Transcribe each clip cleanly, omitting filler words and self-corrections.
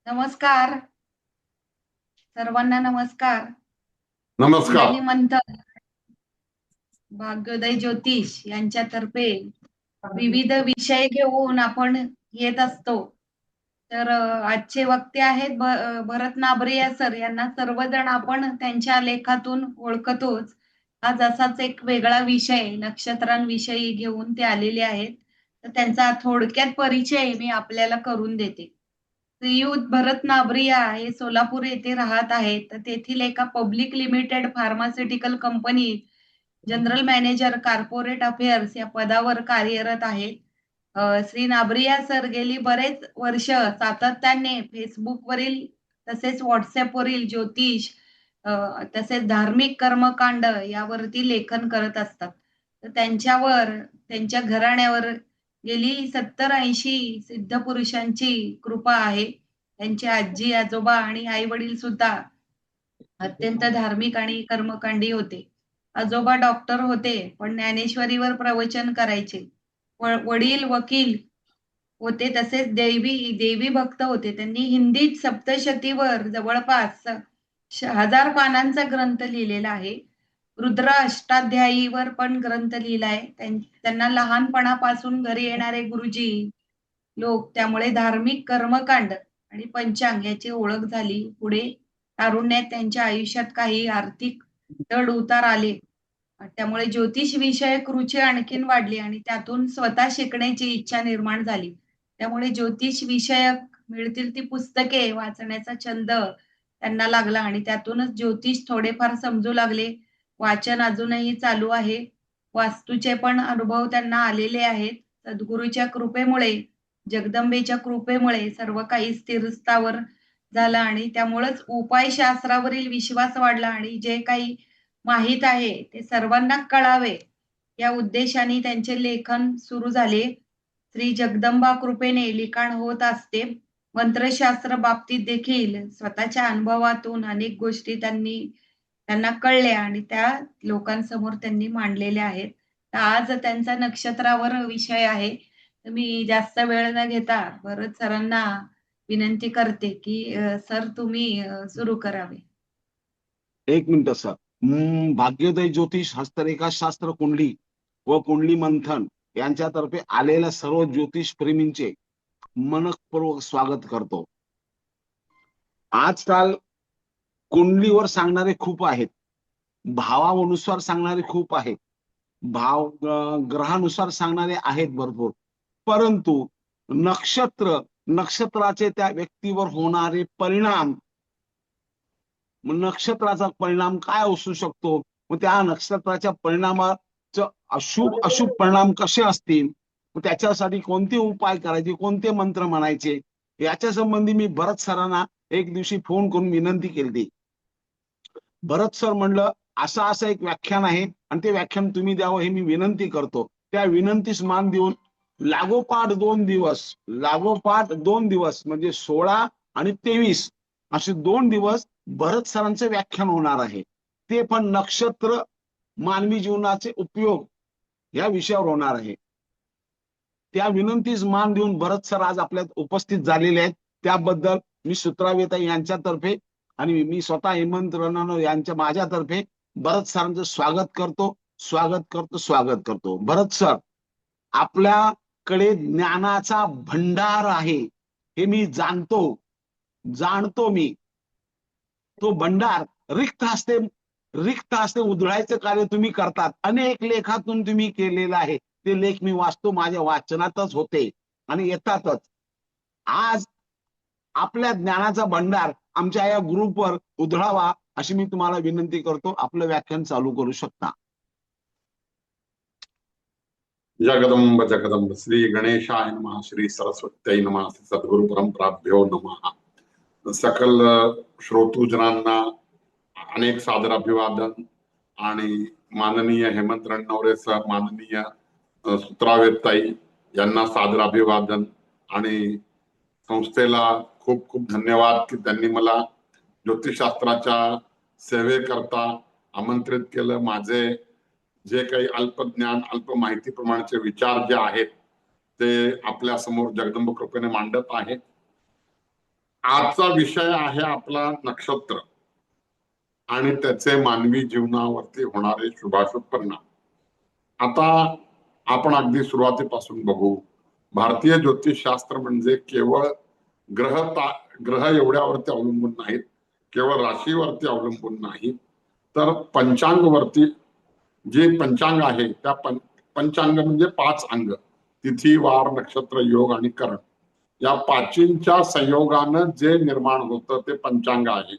नमस्कार. सर्वांना नमस्कार. नमस्कार. कुंडली मंथन, भाग्योदय ज्योतिष यांच्यातर्फे विविध विषय घेऊन आपण येत असतो. तर आजचे वक्ते आहेत भरत नाबरिया सर. यांना सर्वजण आपण त्यांच्या लेखातून ओळखतोच. आज असाच एक वेगळा विषय नक्षत्रांविषयी घेऊन ते आलेले आहेत. तर त्यांचा थोडक्यात परिचय मी आपल्याला करून देते. श्रीयुत भरत नाबरिया हे सोलापूर येथे राहत आहेत. तर तेथील एका पब्लिक लिमिटेड फार्मास्युटिकल कंपनीत जनरल मॅनेजर कॉर्पोरेट अफेअर्स या पदावर कार्यरत आहेत. श्री नाबरिया सर गेली बरेच वर्ष सातत्याने फेसबुकवरील तसेच व्हॉट्सअपवरील ज्योतिष तसेच धार्मिक कर्मकांड यावरती लेखन करत असतात. तर त्यांच्यावर त्यांच्या घराण्यावर गेली 70-80 सिद्ध पुरुषांची कृपा आहे. त्यांचे आजी आजोबा आणि आई वडील सुद्धा अत्यंत धार्मिक आणि कर्मकांडी होते. आजोबा डॉक्टर होते, पण ज्ञानेश्वरीवर प्रवचन करायचे. वडील वकील होते, तसेच देवी भक्त होते. त्यांनी हिंदीत सप्तशतीवर जवळपास 1000 पानांचा ग्रंथ लिहिलेला आहे. रुद्र अष्टाध्यायीवर पण ग्रंथ लिहिलाय. त्यांना लहानपणापासून घरी येणारे गुरुजी लोक त्यामुळे धार्मिक कर्मकांड आणि पंचांग याची ओळख झाली. पुढे तारुण्यात त्यांच्या आयुष्यात काही आर्थिक चढ उतार आले. त्यामुळे ज्योतिष विषयक रुची आणखीन वाढली आणि त्यातून स्वतः शिकण्याची इच्छा निर्माण झाली. त्यामुळे ज्योतिष विषयक मिळतील ती पुस्तके वाचण्याचा छंद त्यांना लागला आणि त्यातूनच ज्योतिष थोडेफार समजू लागले. वाचन अजूनही चालू आहे. वास्तूचे पण अनुभव त्यांना आलेले आहेत. सद्गुरूच्या कृपेमुळे, जगदंबेच्या कृपेमुळे सर्व काही स्थिरस्थावर झालं आणि त्यामुळेच उपायशास्त्रावरील विश्वास वाढला आणि जे काही माहीत आहे ते सर्वांना कळावे या उद्देशाने त्यांचे लेखन सुरू झाले. श्री जगदंबा कृपेने लिखाण होत असते. मंत्रशास्त्र बाबतीत देखील स्वतःच्या अनुभवातून अनेक गोष्टी त्यांना कळल्या आणि त्या लोकांसमोर त्यांनी मांडलेल्या आहेत. तर आज त्यांचा नक्षत्रावर विषय आहे. तर मी जास्त वेळ न घेता भरत सरांना विनंती करते की सर तुम्ही सुरू करावे. एक मिनिट सर. भाग्योदय ज्योतिष हस्तरेखा शास्त्र कुंडली व कुंडली मंथन यांच्यातर्फे आलेल्या सर्व ज्योतिष प्रेमींचे मनपूर्वक स्वागत करतो. आजकाल कुंडलीवर सांगणारे खूप आहेत, भावानुसार सांगणारे खूप आहेत, ग्रहानुसार सांगणारे आहेत भरपूर. परंतु नक्षत्राचे त्या व्यक्तीवर होणारे परिणाम, नक्षत्राचा परिणाम काय असू शकतो, मग त्या नक्षत्राच्या परिणामाचं अशुभ अशुभ परिणाम कसे असतील, मग त्याच्यासाठी कोणते उपाय करायचे, कोणते मंत्र म्हणायचे, याच्या संबंधी मी भरत सरांना एक दिवशी फोन करून विनंती केली. भरत सर म्हणलं असं असं एक व्याख्यान आहे आणि ते व्याख्यान तुम्ही द्यावं हे मी विनंती करतो. त्या विनंतीस मान देऊन लागोपाठ दोन दिवस म्हणजे 16 आणि 23 असे 2 दिवस भरत सरांचे व्याख्यान होणार आहे. ते पण नक्षत्र मानवी जीवनाचे उपयोग या विषयावर होणार आहे. त्या विनंतीस मान देऊन भरत सर आज आपल्यात उपस्थित झालेले आहेत. त्याबद्दल मी सुत्रावेता यांच्यातर्फे आणि मी स्वतः हेमंत रणनवरे यांच्या माझ्यातर्फे भरत सरांचं स्वागत करतो. भरत सर, आपल्याकडे ज्ञानाचा भंडार आहे हे मी जाणतो मी. तो भंडार रिक्त असते उधळायचं कार्य तुम्ही करतात. अनेक लेखातून तुम्ही केलेलं आहे. ते लेख मी वाचतो, माझ्या वाचनातच होते आणि येतातच. आज आपल्या ज्ञानाचा भंडार आमच्या या ग्रुपवर उधळावा अशी मी तुम्हाला विनंती करतो. आपलं व्याख्यान चालू करू शकता. जगदंब जगदंब श्री गणेशाय नमः, श्री सरस्वत्यै नमः, श्री सद्गुरु परंपराभ्यो नमः. सकल श्रोतूजनांना अनेक सादर अभिवादन आणि माननीय हेमंत रणनवरे सर, माननीय सुत्रावेताई यांना सादर अभिवादन आणि संस्थेला खूप खूप धन्यवाद की त्यांनी मला ज्योतिषशास्त्राच्या सेवेकरता आमंत्रित केलं. माझे जे काही अल्पज्ञान अल्प माहिती प्रमाणेचे विचार जे आहेत ते आपल्या समोर जगदंब कृपेने मांडत आहे. आजचा विषय आहे आपला नक्षत्र आणि त्याचे मानवी जीवनावरती होणारे शुभाशुभ परिणाम. आता आपण अगदी सुरुवातीपासून बघू. भारतीय ज्योतिषशास्त्र म्हणजे केवळ ग्रह एवढ्यावरती अवलंबून नाहीत, केवळ राशीवरती अवलंबून नाहीत, तर पंचांगवरती. जे पंचांग आहे त्या पंचांग म्हणजे 5 अंग, तिथी, वार, नक्षत्र, योग आणि करण, या पाचींच्या संयोगानं जे निर्माण होतं ते पंचांग आहे.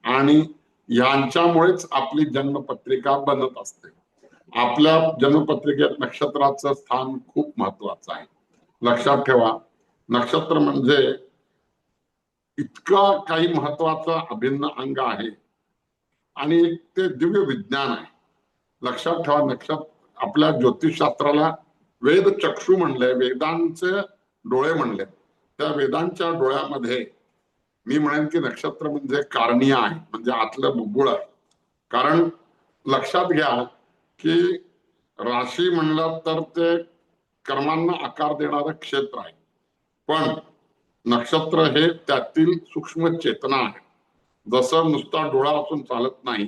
आणि यांच्यामुळेच आपली जन्मपत्रिका बनत असते. आपल्या जन्मपत्रिकेत नक्षत्राचं स्थान खूप महत्वाचं आहे. लक्षात ठेवा, नक्षत्र म्हणजे इतका काही महत्वाचं अभिन्न अंग आहे आणि ते दिव्य विज्ञान आहे. लक्षात ठेवा, नक्षत्र आपल्या ज्योतिषशास्त्राला वेद चक्षु म्हणलंय, वेदांचे डोळे म्हणले. त्या वेदांच्या डोळ्यामध्ये मी म्हणेन की नक्षत्र म्हणजे कार्निय आहे, म्हणजे आतलं बुब्बुळ आहे. कारण लक्षात घ्या की राशी म्हणलं तर ते कर्मांना आकार देणारं क्षेत्र आहे, पण नक्षत्र हे त्यातील सूक्ष्म चेतना आहे. जसं नुसता डोळा असून चालत नाही,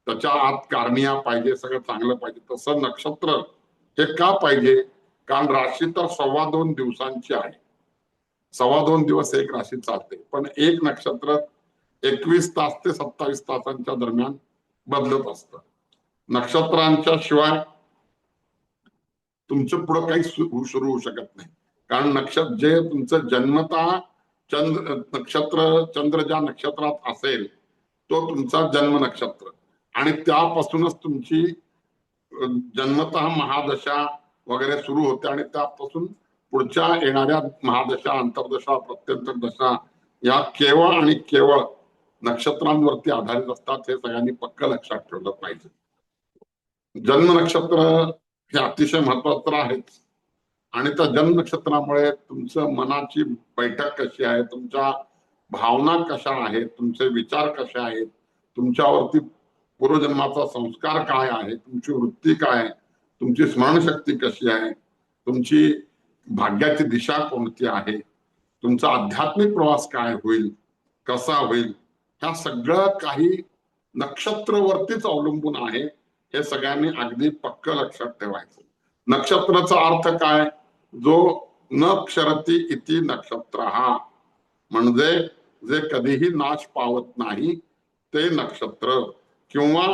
त्याच्या आत कार्निया पाहिजे, सगळं चांगलं पाहिजे, तसं नक्षत्र हे का पाहिजे? कारण राशी तर 2.25 दिवसांची आहे. 2.25 दिवस एक राशी चालते, पण एक नक्षत्र 21 तास ते 27 तासांच्या दरम्यान बदलत असतं. नक्षत्रांच्या शिवाय तुमचं पुढे काही सुरू होऊ शकत नाही. कारण नक्षत्र जे तुमचं जन्मता चंद्र ज्या नक्षत्रात असेल तो तुमचा जन्म नक्षत्र, आणि त्यापासूनच तुमची जन्मतः महादशा वगैरे सुरू होते आणि त्यापासून पुढच्या येणाऱ्या महादशा, अंतर्दशा, प्रत्यंतर दशा या केवळ आणि केवळ नक्षत्रांवरती आधारित असतात. हे सगळ्यांनी पक्क लक्षात ठेवलं पाहिजे. जन्म नक्षत्र हे अतिशय महत्वाचं तर आहेच, आणि त्या जन्म नक्षत्रामुळे तुमचं मनाची बैठक कशी आहे, तुमच्या भावना कशा आहेत, तुमचे विचार कसे आहेत, तुमच्यावरती पूर्वजन्माचा संस्कार काय आहे, तुमची वृत्ती काय आहे, तुमची स्मरणशक्ती कशी आहे, तुमची भाग्याची दिशा कोणती आहे, तुमचा आध्यात्मिक प्रवास काय होईल, कसा होईल, ह्या सगळं काही नक्षत्रवरतीच अवलंबून आहे. हे सगळ्यांनी अगदी पक्क लक्षात ठेवायचं. नक्षत्राचा अर्थ काय? जो न क्षरती इति नक्षत्र, हा म्हणजे जे कधीही नाश पावत नाही ते नक्षत्र, किंवा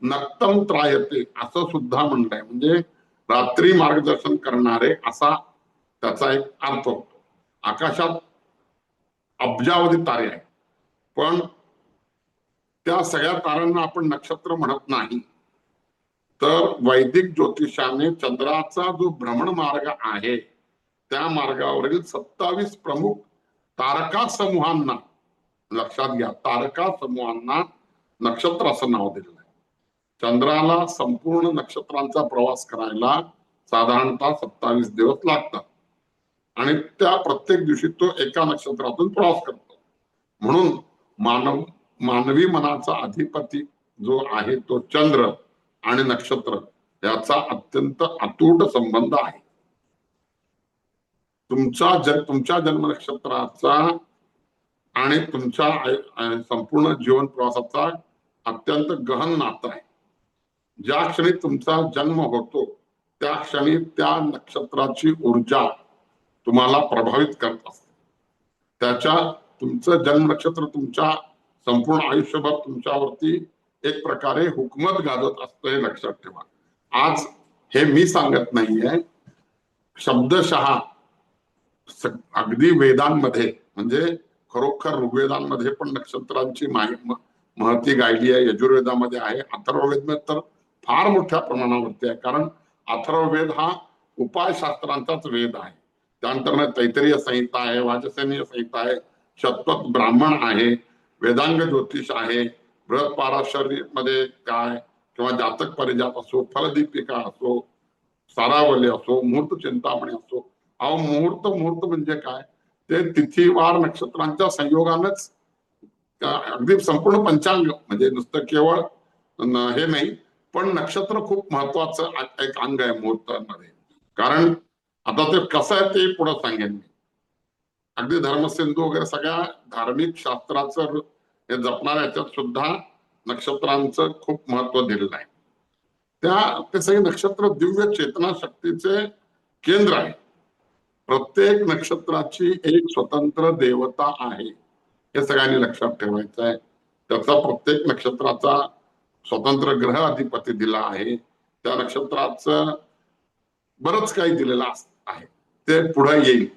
नक्तम त्रायते असं सुद्धा म्हणलंय, म्हणजे रात्री मार्गदर्शन करणारे असा त्याचा एक अर्थ होतो. आकाशात अब्जावधी तारे आहेत, पण त्या सगळ्या ताऱ्यांना आपण नक्षत्र म्हणत नाही. तर वैदिक ज्योतिषाने चंद्राचा जो भ्रमण मार्ग आहे त्या मार्गावरील 27 प्रमुख तारका समूहांना, लक्षात घ्या, तारका समूहांना नक्षत्र असं नाव दिलेलं आहे. चंद्राला संपूर्ण नक्षत्रांचा प्रवास करायला साधारणतः 27 दिवस लागतात आणि त्या प्रत्येक दिवशी तो एका नक्षत्रातून प्रवास करतो. म्हणून मानवी मनाचा अधिपती जो आहे तो चंद्र आणि नक्षत्र याचा अत्यंत अतूट संबंध आहे. तुमच्या जन्म नक्षत्राचा आणि तुमच्या संपूर्ण जीवन प्रवासाचा अत्यंत गहन नातं आहे. ज्या क्षणी तुमचा जन्म होतो त्या क्षणी त्या नक्षत्राची ऊर्जा तुम्हाला प्रभावित करत असते. तुमचं जन्म नक्षत्र तुमच्या संपूर्ण आयुष्यभर तुमच्यावरती एक प्रकारे हुकमत गाजत असतं, हे लक्षात ठेवा. आज हे मी सांगत नाहीये, शब्दशः अगदी वेदांमध्ये, म्हणजे खरोखर ऋग्वेदांमध्ये पण नक्षत्रांची महती गायली आहे, यजुर्वेदामध्ये आहे, अथर्ववेद तर फार मोठ्या प्रमाणावरती आहे. कारण अथर्ववेद हा उपायशास्त्रांचाच वेद आहे. त्यानंतर तैत्तिरीय संहिता आहे, वाजसेनीय संहिता आहे, शतपथ ब्राह्मण आहे, वेदांग ज्योतिष आहे, बृहत पाराशर मध्ये काय, किंवा जातक परिजात असो, फलदीपिका असो, सारावली असो, मुहूर्त चिंतामणी असो. अहो, मुहूर्त म्हणजे काय? ते तिथी, वार, नक्षत्रांच्या संयोगानच अगदी संपूर्ण पंचांग, म्हणजे नुसतं केवळ हे नाही, पण नक्षत्र खूप महत्वाचं एक अंग आहे मुहूर्तामध्ये. कारण आता ते कसं आहे ते पुढे सांगेन मी. अगदी धर्मसिंधू वगैरे सगळ्या धार्मिक शास्त्राचं हे जपणाऱ्या याच्यात सुद्धा नक्षत्रांचं खूप महत्व दिलेलं आहे. ते सगळे नक्षत्र दिव्य चेतना शक्तीचे केंद्र आहे. प्रत्येक नक्षत्राची एक स्वतंत्र देवता आहे, हे सगळ्यांनी लक्षात ठेवायचं आहे. त्याचा प्रत्येक नक्षत्राचा स्वतंत्र ग्रह अधिपती दिला आहे. त्या नक्षत्राचं बरंच काही दिलेलं आहे, ते पुढे येईल.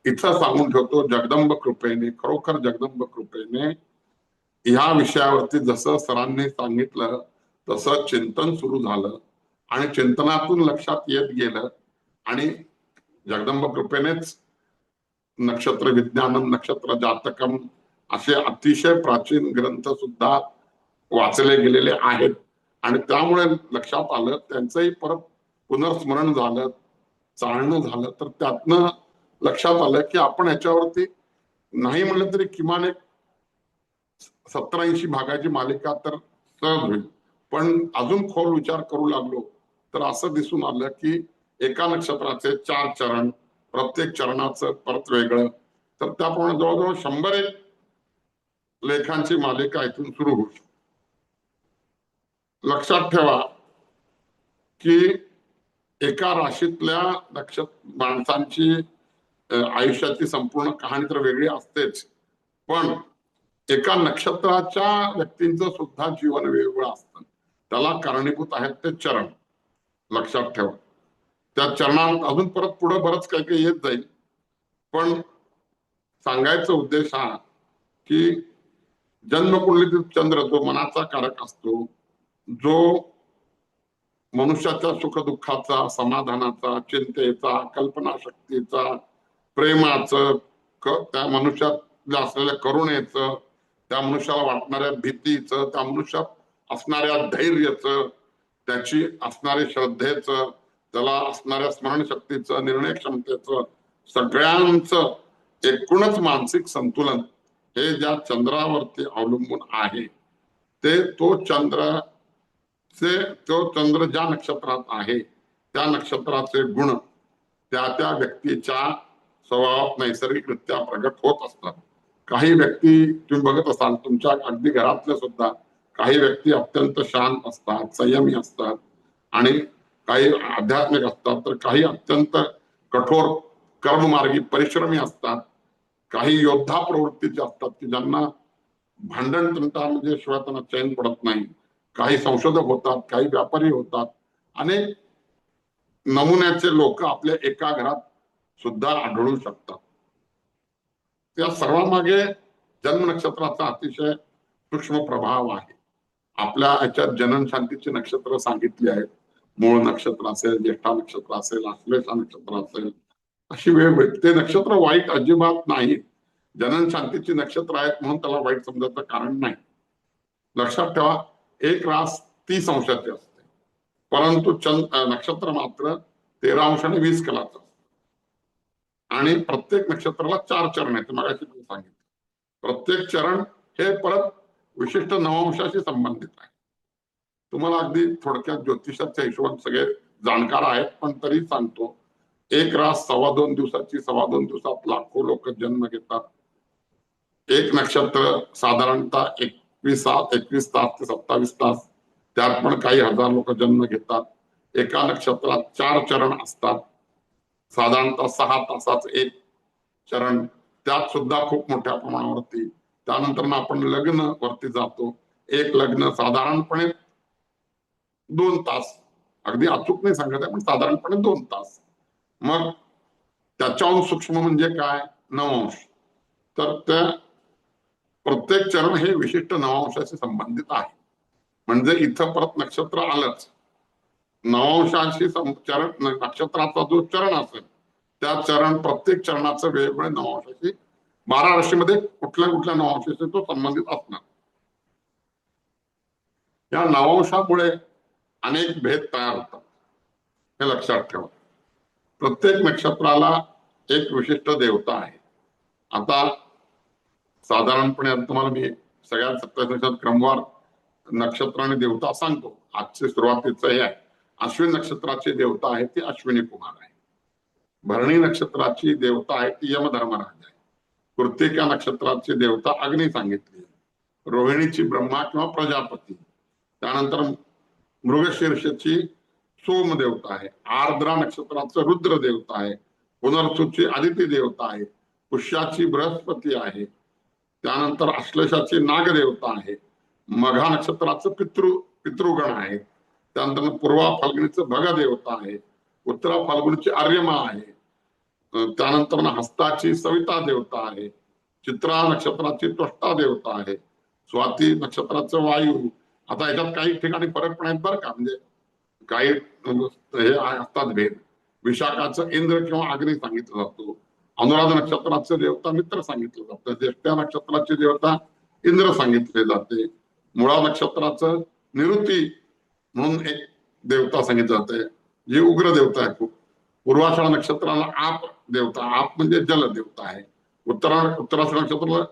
इथं सांगून ठेवतो, जगदंब कृपेने, खरोखर जगदंब कृपेने ह्या विषयावरती जसं सरांनी सांगितलं तसं चिंतन सुरू झालं आणि चिंतनातून लक्षात येत गेलं आणि जगदंब कृपेनेच नक्षत्र विज्ञानम, नक्षत्र जातकम असे अतिशय प्राचीन ग्रंथ सुद्धा वाचले गेलेले आहेत आणि त्यामुळे लक्षात आलं, त्यांचंही परत पुनर्स्मरण झालं, चालणं झालं, तर त्यातनं लक्षात आलं की आपण याच्यावरती नाही म्हणलं तरी किमान एक 70-80 भागाची मालिका तर सहज होईल. पण अजून खोल विचार करू लागलो तर असं दिसून आलं की एका नक्षत्राचे 4 चरण, प्रत्येक चरणाचं परत वेगळं, तर त्याप्रमाणे जवळजवळ 101 लेखांची मालिका इथून सुरू होऊ शकते. लक्षात ठेवा की एका राशीतल्या माणसांची आयुष्याची संपूर्ण कहाणी तर वेगळी असतेच, पण एका नक्षत्राच्या व्यक्तींचं सुद्धा जीवन वेगवेगळं असतं. त्याला कारणीभूत आहेत ते चरण. लक्षात ठेवा, त्या चरणात अजून परत पुढे बरंच काही काही येत जाईल, पण सांगायचा उद्देश हा की जन्मकुंडलीतील चंद्र जो मनाचा कारक असतो, जो मनुष्याच्या सुखदुःखाचा, समाधानाचा, चिंतेचा, कल्पनाशक्तीचा, प्रेमाचं, त्या मनुष्यात असलेल्या करुणेचं, त्या मनुष्याला वाटणाऱ्या भीतीचं, त्या मनुष्यात असणाऱ्या धैर्याचं, त्याची असणाऱ्या श्रद्धेचं, त्याला असणाऱ्या स्मरणशक्तीचं, निर्णय क्षमतेचं, सगळ्यांचं एकूणच मानसिक संतुलन हे ज्या चंद्रावरती अवलंबून आहे, ते तो चंद्र ज्या नक्षत्रात आहे त्या नक्षत्राचे गुण त्या त्या व्यक्तीच्या स्वभावात नैसर्गिकरित्या प्रगट होत असतात. काही व्यक्ती तुम्ही बघत असाल तुमच्या अगदी घरातले सुद्धा, काही व्यक्ती अत्यंत शांत असतात, संयमी असतात आणि काही आध्यात्मिक असतात, तर काही अत्यंत कठोर कर्ममार्गी परिश्रमी असतात. काही योद्धा प्रवृत्तीचे असतात की ज्यांना भांडण तंटा म्हणजे शिवाय त्यांना चैन पडत नाही. काही संशोधक होतात, काही व्यापारी होतात, अनेक नमुन्याचे लोक आपल्या एका घरात सुद्धा आढळू शकतात. त्या सर्वांमागे जन्म नक्षत्राचा अतिशय सूक्ष्म प्रभाव आहे. आपल्या याच्यात जनन शांतीची नक्षत्र सांगितली आहेत. मूळ नक्षत्र असेल, ज्येष्ठा नक्षत्र असेल, आश्लेषा नक्षत्र असेल, अशी वेगवेगळी. ते नक्षत्र वाईट अजिबात नाही. जनन शांतीची नक्षत्र आहेत म्हणून त्याला वाईट समजायचं कारण नाही. लक्षात ठेवा, एक रास 30 अंशाची असते, परंतु नक्षत्र मात्र 13 अंश आणि 20 कलाचं. आणि प्रत्येक नक्षत्राला 4 चरण आहेत, मगाशी तुम्ही सांगितलं. प्रत्येक चरण हे परत विशिष्ट नवांशाशी संबंधित आहे. तुम्हाला अगदी थोडक्यात ज्योतिषाच्या हिशोबाने सगळे जाणकार आहेत, पण तरी सांगतो, एक रास 2.25 दिवसाची, 2.25 दिवसात लाखो लोक जन्म घेतात. एक नक्षत्र साधारणतः 21 तास ते 27 तास, त्यात पण काही हजार लोक जन्म घेतात. एका नक्षत्रात 4 चरण असतात, साधारणतः 6 तासाचं एक चरण, त्यात सुद्धा खूप मोठ्या प्रमाणावरती. त्यानंतर आपण लग्न वरती जातो. एक लग्न साधारणपणे 2 तास, अगदी अचूक नाही सांगत आहे पण साधारणपणे 2 तास. मग त्याच्याहून सूक्ष्म म्हणजे काय, नवांश. तर त्या प्रत्येक चरण हे विशिष्ट नवांशाशी संबंधित आहे. म्हणजे इथं परत नक्षत्र आलंच. नवांशाशी चरण, नक्षत्राचा जो चरण असेल त्या चरण, प्रत्येक चरणाचं वेगवेगळ्या नवांशाशी, 12 राशीमध्ये कुठल्या कुठल्या नवांशाशी तो संबंधित असणार. या नवांशामुळे अनेक भेद तयार होतात, हे लक्षात ठेवा. प्रत्येक नक्षत्राला एक विशिष्ट देवता आहे. आता साधारणपणे तुम्हाला मी सगळ्या 27 नक्षत्र क्रमवार नक्षत्र आणि देवता सांगतो. आजची सुरुवातीचं हे आहे. अश्विन नक्षत्राची देवता आहे ती अश्विनी कुमार आहे. भरणी नक्षत्राची देवता आहे ती यमधर्मराज आहे. कृत्तिका नक्षत्राची देवता अग्नी सांगितली, रोहिणीची ब्रह्मा किंवा प्रजापती, त्यानंतर मृगशीर्षची सोम देवता आहे, आर्द्रा नक्षत्राचं रुद्र देवता आहे, पुनर्सूची आदिती देवता आहे, पुष्याची बृहस्पती आहे, त्यानंतर आश्लेषाची नागदेवता आहे, मघा नक्षत्राचं पितृगण आहे, त्यानंतर पूर्वा फाल्गुनीचं भग देवता आहे, उत्तरा फाल्गुनीची आर्यमा आहे, त्यानंतर हस्ताची सविता देवता आहे, चित्रा नक्षत्राची त्वष्टा देवता आहे, स्वाती नक्षत्राचं वायू. आता याच्यात काही ठिकाणी फरक पण आहेत बरं का, म्हणजे काही हे असतात भेद. विशाखाचं इंद्र किंवा अग्नी सांगितलं जातो, अनुराधा नक्षत्राचे देवता मित्र सांगितलं जातं, ज्येष्ठा नक्षत्राची देवता इंद्र सांगितले जाते, मुळा नक्षत्राचं निवृत्ती म्हणून एक देवता सांगितलं जाते जी उग्र देवता आहे खूप. पूर्वाषाढ नक्षत्राला आप देवता, आप म्हणजे जल देवता आहे. उत्तराषाढ नक्षत्राला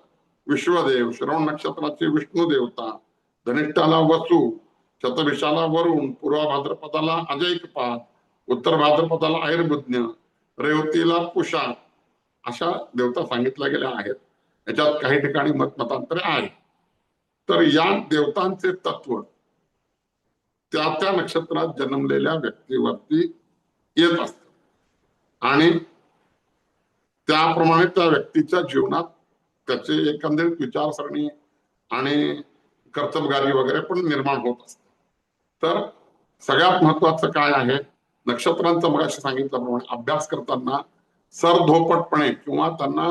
विश्वदेव, श्रवण नक्षत्राची विष्णू देवता, धनिष्ठाला वसु, शतभिषाला वरुण, पूर्वा भाद्रपदाला अजैकपात, उत्तर भाद्रपदाला आयुर्बुज्ञ, रेवतीला पुषा, अशा देवता सांगितल्या गेल्या आहेत. याच्यात काही ठिकाणी मतांतरे आहेत. तर या देवतांचे तत्व त्या नक्षत्रात जन्मलेल्या व्यक्तीवरती येत असत आणि त्याप्रमाणे त्या व्यक्तीच्या जीवनात त्याचे एकंदरीत विचारसरणी आणि कर्तबगारी वगैरे पण निर्माण होत असते. तर सगळ्यात महत्वाचं काय आहे, नक्षत्रांचा मगाशी सांगितल्याप्रमाणे अभ्यास करताना सरधोपटपणे किंवा त्यांना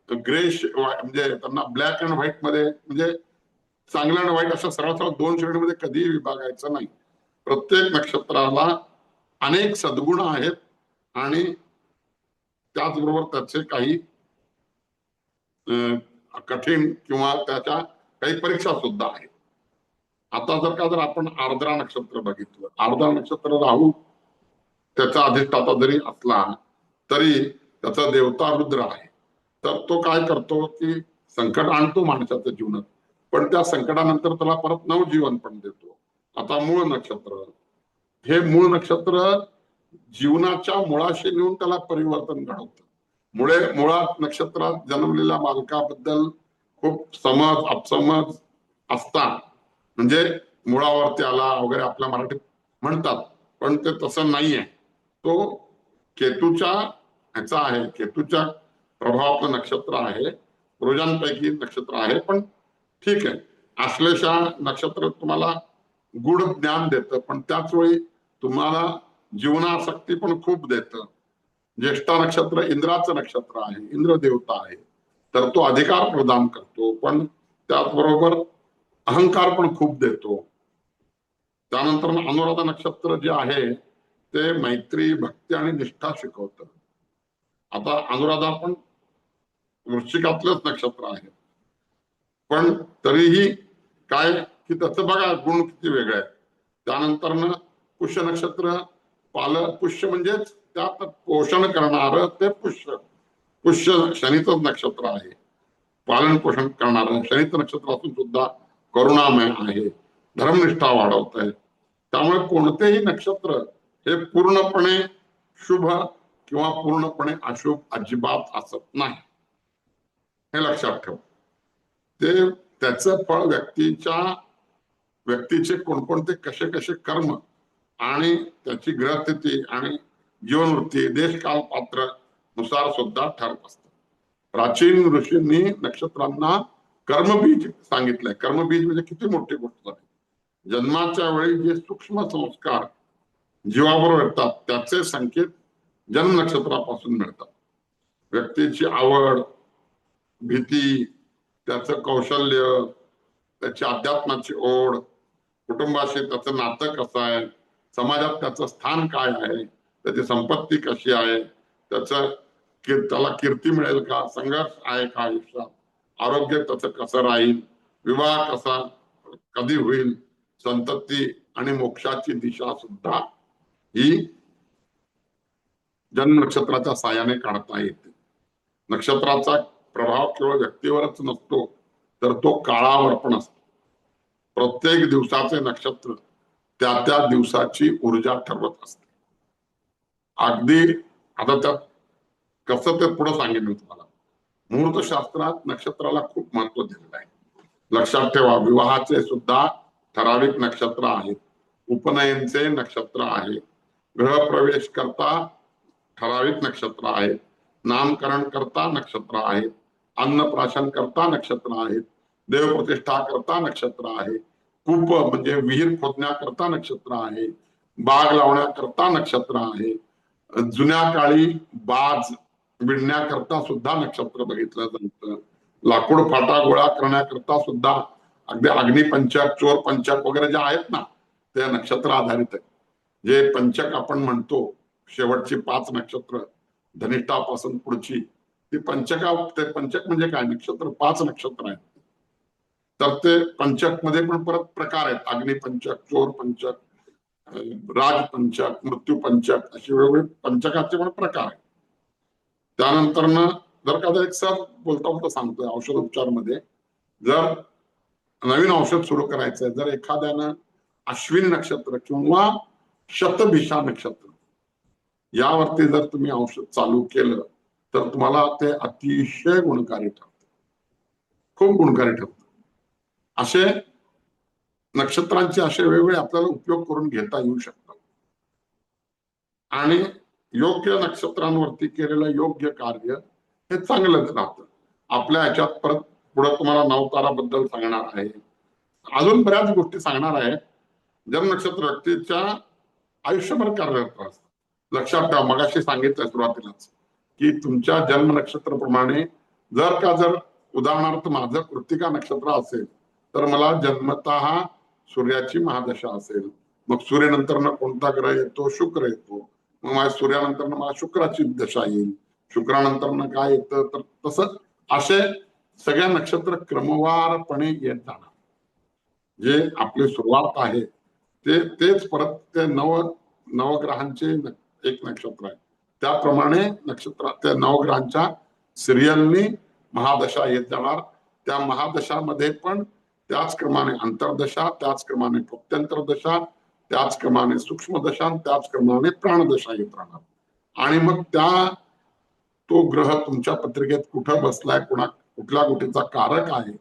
म्हणजे त्यांना ब्लॅक अँड व्हाईट मध्ये, म्हणजे चांगलं आणि वाईट अशा सरळ सरळ दोन श्रेणीमध्ये कधीही विभागायचं नाही. प्रत्येक नक्षत्राला अनेक सद्गुण आहेत आणि त्याचबरोबर त्याचे काही कठीण किंवा त्याच्या काही परीक्षा सुद्धा आहेत. आता जर आपण आर्द्रा नक्षत्र बघितलं, आर्द्रा नक्षत्र राहू त्याचा अधिष्ठाता जरी असला तरी त्याचा देवता रुद्र आहे. तर तो काय करतो की संकट आणतो माणसाच्या जीवनात, पण त्या संकटानंतर त्याला परत नवजीवन पण देतो. आता मूळ नक्षत्र, हे मूळ नक्षत्र जीवनाच्या मुळाशी नेऊन त्याला परिवर्तन घडवतं. मुळात नक्षत्रात जन्मलेल्या बालकाबद्दल खूप समज अपसमज असतात, म्हणजे मुळावरती आला वगैरे आपल्या मराठीत म्हणतात, पण ते तसं नाहीये. तो केतूच्या ह्याचा आहे, केतूच्या प्रभावाचं नक्षत्र आहे, रोजांपैकी नक्षत्र आहे. पण ठीक आहे, आश्लेषा नक्षत्र तुम्हाला गूढ ज्ञान देतं, पण त्याच वेळी तुम्हाला जीवनासक्ती पण खूप देतं. ज्येष्ठा नक्षत्र इंद्राचं नक्षत्र आहे, इंद्र देवता आहे, तर तो अधिकार प्रदान करतो, पण त्याचबरोबर अहंकार पण खूप देतो. त्यानंतर अनुराधा नक्षत्र जे आहे ते मैत्री, भक्ती आणि निष्ठा शिकवतं. आता अनुराधा पण वृश्चिकातलंच नक्षत्र आहे, पण तरीही काय की त्याचं बघा गुण किती वेगळे आहेत. त्यानंतर पुष्य नक्षत्र, पुष्य म्हणजेच त्यात पोषण करणार ते पुष्य शनीचं नक्षत्र आहे, पालन पोषण करणार. शनीचं नक्षत्र असून सुद्धा करुणामय आहे, धर्मनिष्ठा वाढवत आहे. त्यामुळे कोणतेही नक्षत्र हे पूर्णपणे शुभ किंवा पूर्णपणे अशुभ अजिबात असत नाही, हे लक्षात ठेव. ते त्याचं फळ व्यक्तीचे कोणकोणते कसे कसे कर्म आणि त्याची ग्रहस्थिती आणि जीवनवृत्ती देशकाल पात्र नुसार सुद्धा ठरत असत. प्राचीन ऋषींनी नक्षत्रांना कर्मबीज सांगितलंय. कर्मबीज म्हणजे किती मोठी गोष्ट आहे. जन्माच्या वेळी जे सूक्ष्म संस्कार जीवाबरोबर येतात त्याचे संकेत जन्म नक्षत्रापासून मिळतात. व्यक्तीची आवड, भीती, त्याचं कौशल्य, त्याची अध्यात्माची ओढ, कुटुंबाशी त्याचं नातं कसं आहे, समाजात त्याचं स्थान काय आहे, त्याची संपत्ती कशी आहे, त्याला कीर्ती मिळेल का, संघर्ष आहे का आयुष्यात, आरोग्य त्याचं कसं राहील, विवाह कसा कधी होईल, संतती आणि मोक्षाची दिशा सुद्धा ही जन्म नक्षत्राच्या साहाय्याने काढता येते. नक्षत्राचा प्रभाव केवळ व्यक्तीवरच नसतो, तर तो काळावर पण असतो. प्रत्येक दिवसाचे नक्षत्र त्या दिवसाची ऊर्जा ठरवत असते. अगदी आता त्यात कसं ते पुढे सांगेन मी तुम्हाला. मुहूर्तशास्त्रात नक्षत्राला खूप महत्व दिलेलं आहे. लक्षात ठेवा, विवाहाचे सुद्धा ठराविक नक्षत्र आहेत, उपनयनचे नक्षत्र आहे, गृहप्रवेश करता ठराविक नक्षत्र आहेत, नामकरण करता नक्षत्र आहेत, अन्नप्राशन करता नक्षत्र आहेत, देवप्रतिष्ठा करता नक्षत्र आहे, कूप म्हणजे विहीर खोदण्याकरता नक्षत्र आहे, बाग लावण्याकरता नक्षत्र आहे, जुन्या काळी बाज विणण्याकरता सुद्धा नक्षत्र बघितलं जातं, लाकूड फाटा गोळा करण्याकरता सुद्धा अगदी अग्निपंचक, चोर पंचक वगैरे जे आहेत ना, ते नक्षत्र आधारित आहे. जे पंचक आपण म्हणतो, शेवटची 5 नक्षत्र धनिष्ठापासून पुढची, ती ते पंचक म्हणजे काय, नक्षत्र 5 नक्षत्र आहेत. तर ते पंचक मध्ये पण परत प्रकार आहेत, अग्निपंचक, चोर पंचक, राजपंचक, मृत्यू पंचक, असे वेगवेगळे पंचकाचे पण प्रकार आहेत. त्यानंतर जर का एक सर बोलता सांगतोय, औषधोपचार मध्ये जर नवीन औषध सुरू करायचंय, जर एखाद्यानं अश्विनी नक्षत्र किंवा शतभिषा नक्षत्र यावरती जर तुम्ही औषध चालू केलं तर तुम्हाला ते अतिशय गुणकारी ठरतं, खूप गुणकारी ठरतं. असे नक्षत्रांचे असे वेगवेगळे आपल्याला उपयोग करून घेता येऊ शकतात. आणि योग्य नक्षत्रांवरती केलेलं योग्य कार्य हे चांगलंच राहतं. आपल्या ह्याच्यात परत पुढे तुम्हाला नवताराबद्दल सांगणार आहे, अजून बऱ्याच गोष्टी सांगणार आहे. जन्म नक्षत्र व्यक्तीच्या आयुष्यभर कार्यरत असतात. लक्षात ठेवा, मगाशी सांगितलं सुरुवातीलाच की तुमच्या जन्म नक्षत्राप्रमाणे जर उदाहरणार्थ माझं कृत्तिका नक्षत्र असेल तर मला जन्मतः सूर्याची महादशा असेल, मग सूर्यानंतर कोणता ग्रह येतो, शुक्र येतो, मग माझ्या सूर्यानंतर मला शुक्राची दशा येईल, शुक्रानंतर काय येतं, तर तसं असे सगळ्या नक्षत्र क्रमवारपणे येत जाणार. जे आपली सुरुवात आहे तेच परत ते नवग्रहांचे एक नक्षत्र आहे, त्याप्रमाणे नक्षत्र त्या नवग्रहांच्या सिरियलनी महादशा येत जाणार. त्या महादशामध्ये पण त्याच क्रमाने अंतर्दशा, त्याच क्रमाने प्रत्यंतर दशा, त्याच क्रमाने सूक्ष्म दशा, त्याच क्रमाने प्राणदशा येत राहणार. आणि मग तो ग्रह तुमच्या पत्रिकेत कुठं बसलाय, कुठल्या गोष्टीचा कारक आहे,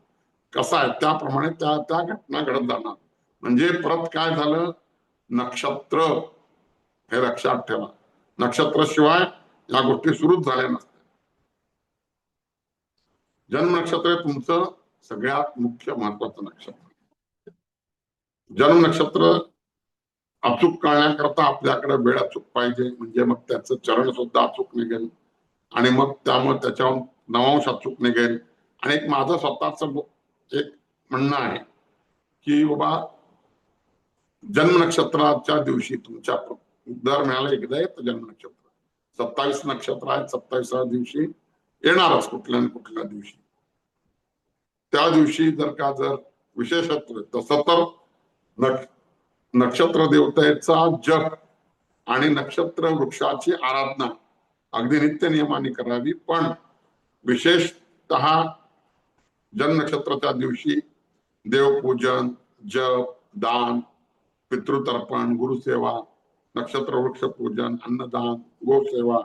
कसा आहे, त्याप्रमाणे त्या घटना घडत जाणार. म्हणजे परत काय झालं, नक्षत्र हे लक्षात ठेवा, नक्षत्राशिवाय या गोष्टी सुरूच झाल्या नसतात. जन्म नक्षत्र हे तुमचं सगळ्यात मुख्य महत्वाचं नक्षत्र. जन्म नक्षत्र अचूक कळण्याकरता आपल्याकडे वेळ अचूक पाहिजे, म्हणजे मग त्याचं चरण सुद्धा अचूक निघेल आणि मग त्यामुळे त्याच्यावर नवांश अचूक निघेल. आणि एक माझं स्वतःच एक म्हणणं आहे की बाबा जन्म नक्षत्राच्या दिवशी तुमच्या दर मिळाला एकदा येतं जन्म नक्षत्र, 27 नक्षत्र आहेत, 27व्या दिवशी येणारच कुठल्या कुठल्या दिवशी. त्या दिवशी जर विशेषत्व तसं तर नक्षत्र देवतेचा जप आणि नक्षत्र वृक्षाची आराधना अगदी नित्य नियमाने करावी. पण विशेषतः जन्म नक्षत्राच्या दिवशी देवपूजन, जप, दान, पितृतर्पण, गुरुसेवा, नक्षत्र वृक्ष पूजन, अन्नदान, गोसेवा,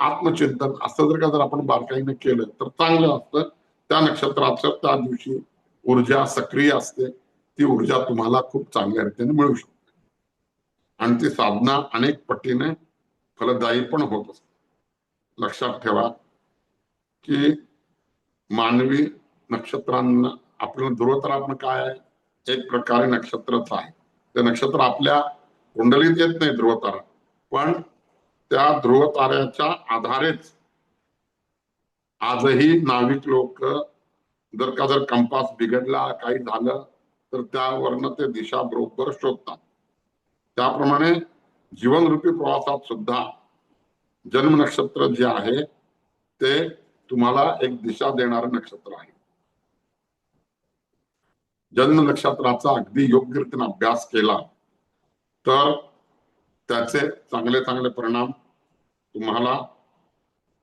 आत्मचिंतन असं जर आपण बारकाईने केलं तर चांगलं असतं. त्या नक्षत्राचं त्या दिवशी ऊर्जा सक्रिय असते, ती ऊर्जा तुम्हाला खूप चांगल्या रीतीने मिळू शकते आणि ती साधना अनेक पटीने फलदायी पण होत असते. लक्षात ठेवा की मानवी नक्षत्रांना आपल्याला ध्रुवतारा काय आहे, एक प्रकारे नक्षत्रच आहे. ते नक्षत्र आपल्या कुंडलीत येत नाही ध्रुवतारा, पण त्या ध्रुवताऱ्याच्या आधारेच आजही नाविक लोक जर कंपास बिघडला, काही झालं तर त्यावरनं ते दिशा बरोबर शोधतात. त्याप्रमाणे जीवनरूपी प्रवासात सुद्धा जन्म नक्षत्र जे आहे ते तुम्हाला एक दिशा देणारं नक्षत्र आहे. जन्म नक्षत्राचा अगदी योग्य रीतीने अभ्यास केला तर त्याचे चांगले चांगले परिणाम तुम्हाला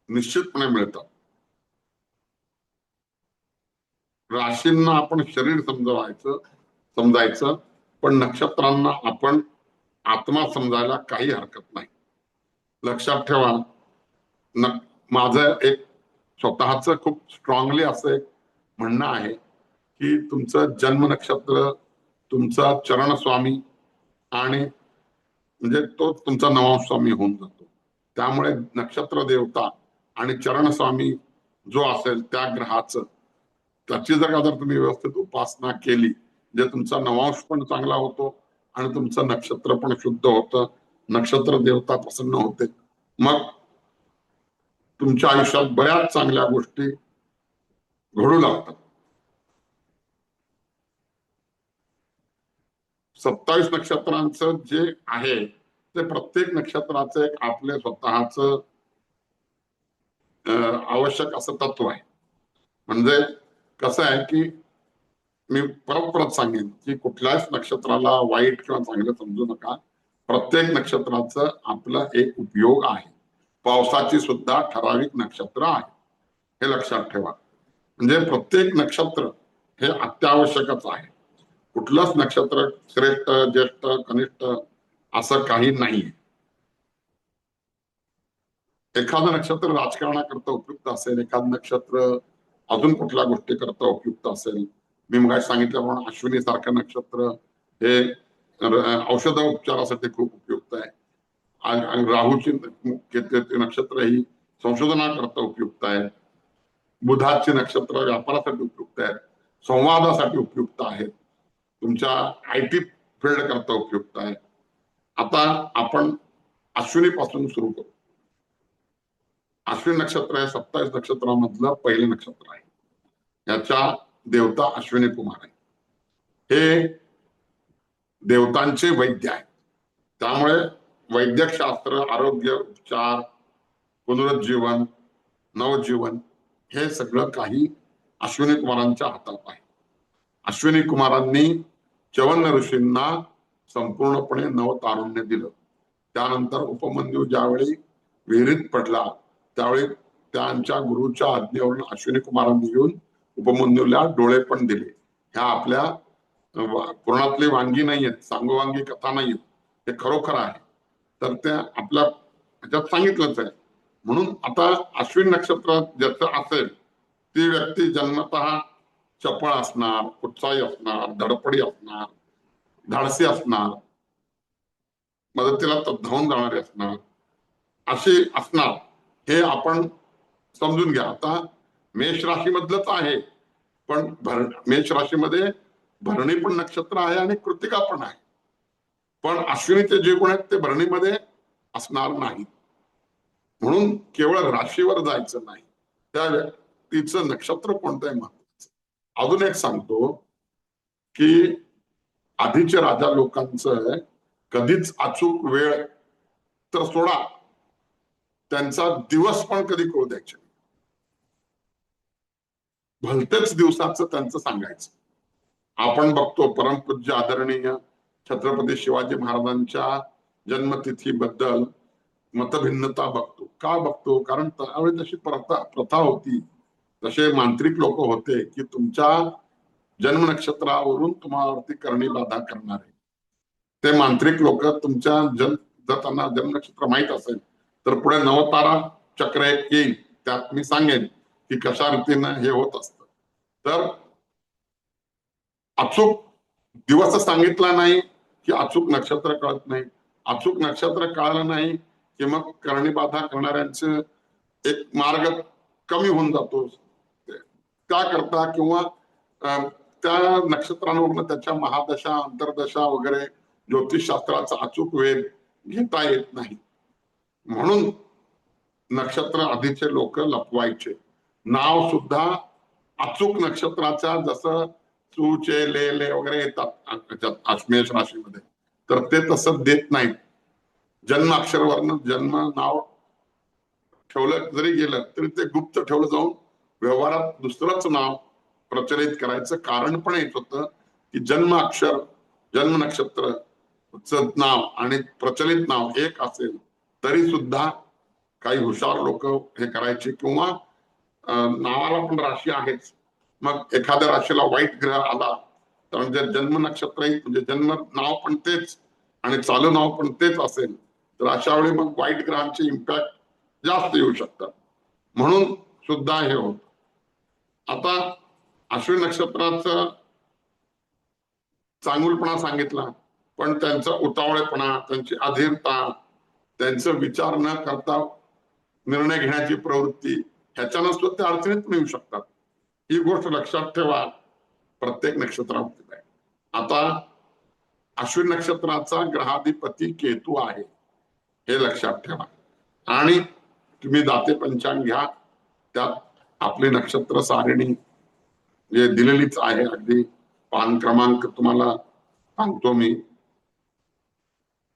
निश्चितपणे मिळतात. राशींना आपण शरीर समजायचं, पण नक्षत्रांना आपण आत्मा समजायला काही हरकत नाही. लक्षात ठेवा, माझं एक स्वतःच खूप स्ट्रॉंगली असं एक म्हणणं आहे की तुमचं जन्म नक्षत्र, तुमचा चरण स्वामी आणि म्हणजे तो तुमचा नवांश स्वामी होऊन जातो. त्यामुळे नक्षत्र देवता आणि चरण स्वामी जो असेल त्या ग्रहाचं, त्याची जर तुम्ही व्यवस्थित उपासना केली, जे तुमचा नवांश पण चांगला होतो आणि तुमचं नक्षत्र पण शुद्ध होतं, नक्षत्र देवता प्रसन्न होते, मग तुमच्या आयुष्यात बऱ्याच चांगल्या गोष्टी घडू लागतात. 27 नक्षत्रांचं जे आहे ते प्रत्येक नक्षत्राचं एक आपले स्वतःच आवश्यक असं तत्व आहे. म्हणजे कसं आहे की मी परत सांगेन की कुठल्याच नक्षत्राला वाईट किंवा चांगलं समजू नका. प्रत्येक नक्षत्राचं आपलं एक उपयोग आहे. पावसाची सुद्धा ठराविक नक्षत्र आहे, हे लक्षात ठेवा. म्हणजे प्रत्येक नक्षत्र हे अत्यावश्यकच आहे. कुठलंच नक्षत्र श्रेष्ठ, ज्येष्ठ, कनिष्ठ असं काही नाही. एखादं नक्षत्र राजकारणाकरता उपयुक्त असेल, एखादं नक्षत्र अजून कुठल्या गोष्टी करता उपयुक्त असेल. मी मग सांगितल्याप्रमाणे अश्विनी सारखं नक्षत्र हे औषधोपचारासाठी खूप उपयुक्त आहे. राहूची नक्षत्र ही संशोधनाकरता उपयुक्त आहे. बुधाची नक्षत्र व्यापारासाठी उपयुक्त आहेत, संवादासाठी उपयुक्त आहेत, तुमच्या IT फील्ड करता उपयुक्त आहे. आता आपण अश्विनी पासून सुरू करू. अश्विनी नक्षत्र हे 27 नक्षत्रामधलं पहिलं नक्षत्र आहे. याच्या देवता अश्विनी कुमार आहे. हे देवतांचे वैद्य आहेत. त्यामुळे वैद्यकशास्त्र, आरोग्य, उपचार, पुनरुज्जीवन, नवजीवन हे सगळं काही अश्विनी कुमारांच्या हातात आहे. अश्विनी कुमारांनी च्यवन ऋषींना संपूर्णपणे नवतारुण्य दिलं. त्यानंतर उपमन्यू ज्यावेळी विहिरीत पडला त्यावेळी त्यांच्या गुरुच्या आज्ञेवरून अश्विनी कुमारांनी येऊन उपमन्यूला डोळे पण दिले. ह्या आपल्या पुराणातली वांगी नाहीयेत, सांगोवांगी कथा नाहीयेत, हे खरोखर आहे. तर ते आपल्या ह्याच्यात सांगितलंच आहे. म्हणून आता अश्विन नक्षत्र ज्याचं असेल ती व्यक्ती जन्मतः चपळ असणार, उत्साही असणार, धडपडी असणार, धाडसी असणार, मदतीला धावून जाणारी असणार, अशी असणार, हे आपण समजून घ्या. आता मेष राशी मधलंच आहे, पण मेष राशीमध्ये भरणी पण नक्षत्र आहे आणि कृतिका पण आहे. पण अश्विनीचे जे गुण आहेत ते भरणीमध्ये असणार नाही. म्हणून केवळ राशीवर जायचं नाही, त्या व्यक्तीचं नक्षत्र कोणतं आहे महत्वाचं. अजून एक सांगतो की आधीच्या राजा लोकांचं कधीच अचूक वेळ तर सोडा, त्यांचा दिवस पण कधी कळू द्यायचे नाही. भलतेच दिवसाचं त्यांचं सांगायचं. आपण बघतो परमपूज्य आदरणीय छत्रपती शिवाजी महाराजांच्या जन्मतिथीबद्दल मतभिन्नता बघतो. का बघतो? कारण त्यावेळी जशी प्रथा होती, तसे मांत्रिक लोक होते की तुमच्या जन्म नक्षत्रावरून तुम्हावरती करणी बाधा करणारे. ते मांत्रिक लोक तुमच्या जर त्यांना जन्म नक्षत्र माहित असेल तर पुढे नवतारा चक्र एक येईल, त्यात मी सांगेन की कशा रीतीनं हे होत असतं. तर अचूक दिवस सांगितला नाही की अचूक नक्षत्र कळत नाही. अचूक नक्षत्र कळलं नाही की मग करणी बाधा करणाऱ्यांचे एक मार्ग कमी होऊन जातो. त्याकरता किंवा त्या नक्षत्रांवरून त्याच्या महादशा, अंतर्दशा वगैरे ज्योतिषशास्त्राचा अचूक वेध घेता येत नाही. म्हणून नक्षत्र आधीचे लोक लपवायचे. नाव सुद्धा अचूक नक्षत्राच्या जसं चू, चे, ले वगैरे येतात मेष राशीमध्ये, तर ते तसं देत नाहीत. जन्म अक्षरवर्ण जन्म नाव ठेवलं जरी गेलं तरी ते गुप्त ठेवलं जाऊन व्यवहारात दुसरंच नाव प्रचलित करायचं कारण पण येत होतं की जन्म अक्षर, जन्म नक्षत्र नाव आणि प्रचलित नाव एक असेल तरी सुद्धा काही हुशार लोक हे करायचे. किंवा नावाला पण राशी आहेच, मग एखाद्या राशीला वाईट ग्रह आला तर म्हणजे जन्म नक्षत्र म्हणजे जन्म नाव पण तेच आणि चालू नाव पण तेच असेल तर अशा वेळी मग वाईट ग्रहांचे इम्पॅक्ट जास्त येऊ शकतात. म्हणून सुद्धा हे होत. आता अश्विनी नक्षत्राचं चांगुलपणा सांगितला, पण त्यांचा उतावळेपणा, त्यांची अधीरता, त्यांचं विचार न करता निर्णय घेण्याची प्रवृत्ती, ह्याच्यानं सुद्धा ते अडचणीत पण येऊ शकतात. ही गोष्ट लक्षात ठेवा प्रत्येक नक्षत्रामध्ये. आता अश्विनी नक्षत्राचा ग्रहाधिपती केतू आहे, हे लक्षात ठेवा. आणि तुम्ही दाते पंचांग घ्या, त्यात आपली नक्षत्र सारिणी जे दिलेलीच आहे, अगदी पान क्रमांक तुम्हाला सांगतो मी.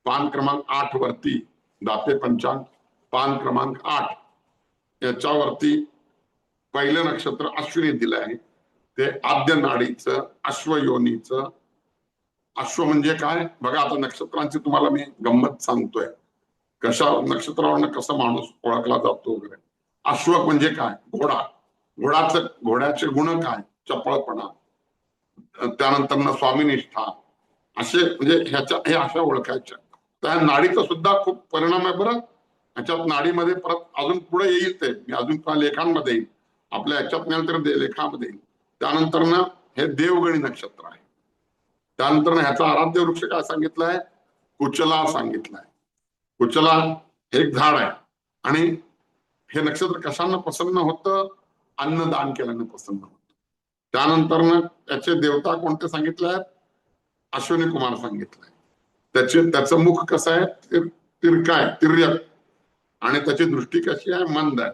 पान क्रमांक 8 वरती दाते पंचांग पान क्रमांक 8 याच्यावरती पहिलं नक्षत्र अश्विनी दिलं आहे. ते आद्य नाडीचं, अश्वयोनीचं. अश्व म्हणजे काय बघा, आता नक्षत्रांची तुम्हाला मी गंमत सांगतोय, कशा नक्षत्रावरनं कसा माणूस ओळखला जातो वगैरे. अश्व म्हणजे काय, घोडा. घोड्याचे गुण काय, चपळपणा, त्यानंतर स्वामीनिष्ठा, असे म्हणजे हे अशा ओळखायच्या. त्या नाडीचा सुद्धा खूप परिणाम आहे बरं. ह्याच्यात नाडीमध्ये परत अजून पुढे येईल, ते मी अजून लेखांमध्ये येईल, आपल्या ह्याच्यात नाही तर लेखामध्ये येईल. त्यानंतर ना हे देवगणी नक्षत्र आहे. त्यानंतर ह्याचा आराध्य वृक्ष काय सांगितलंय, कुचला सांगितलंय. कुचला हे एक झाड आहे. आणि हे नक्षत्र कशानं प्रसन्न होतं, अन्नदान केल्याने प्रसन्न होतं. त्यानंतर त्याचे देवता कोणते सांगितले आहेत, अश्विनी कुमार सांगितलंय. त्याचं मुख कसं आहे, तिरका आहे, तिर्यक, आणि त्याची दृष्टी कशी आहे, मंद आहे.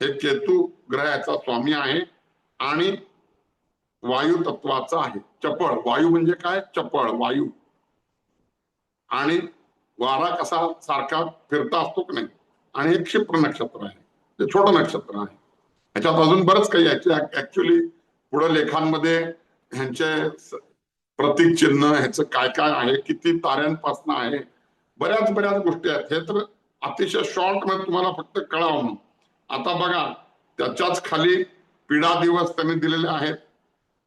हे केतू ग्रह याचा स्वामी आहे आणि वायू तत्वाचा आहे. चपळ, वायू म्हणजे काय, चपळ वायू. आणि वारा कसा सारखा फिरता असतो की नाही. आणि हे क्षिप्र नक्षत्र आहे, ते छोटं नक्षत्र आहे. ह्याच्यात अजून बरंच काही आहे. ऍक्च्युली पुढे लेखांमध्ये ह्यांचे प्रतीक चिन्ह, ह्याचं काय काय आहे, किती ताऱ्यांपासून आहे, बऱ्याच गोष्टी आहेत. हे तर अतिशय शॉर्ट मध्ये तुम्हाला फक्त कळावं. आता बघा, त्याच्याच खाली पीडा दिवस त्यांनी दिलेले आहेत.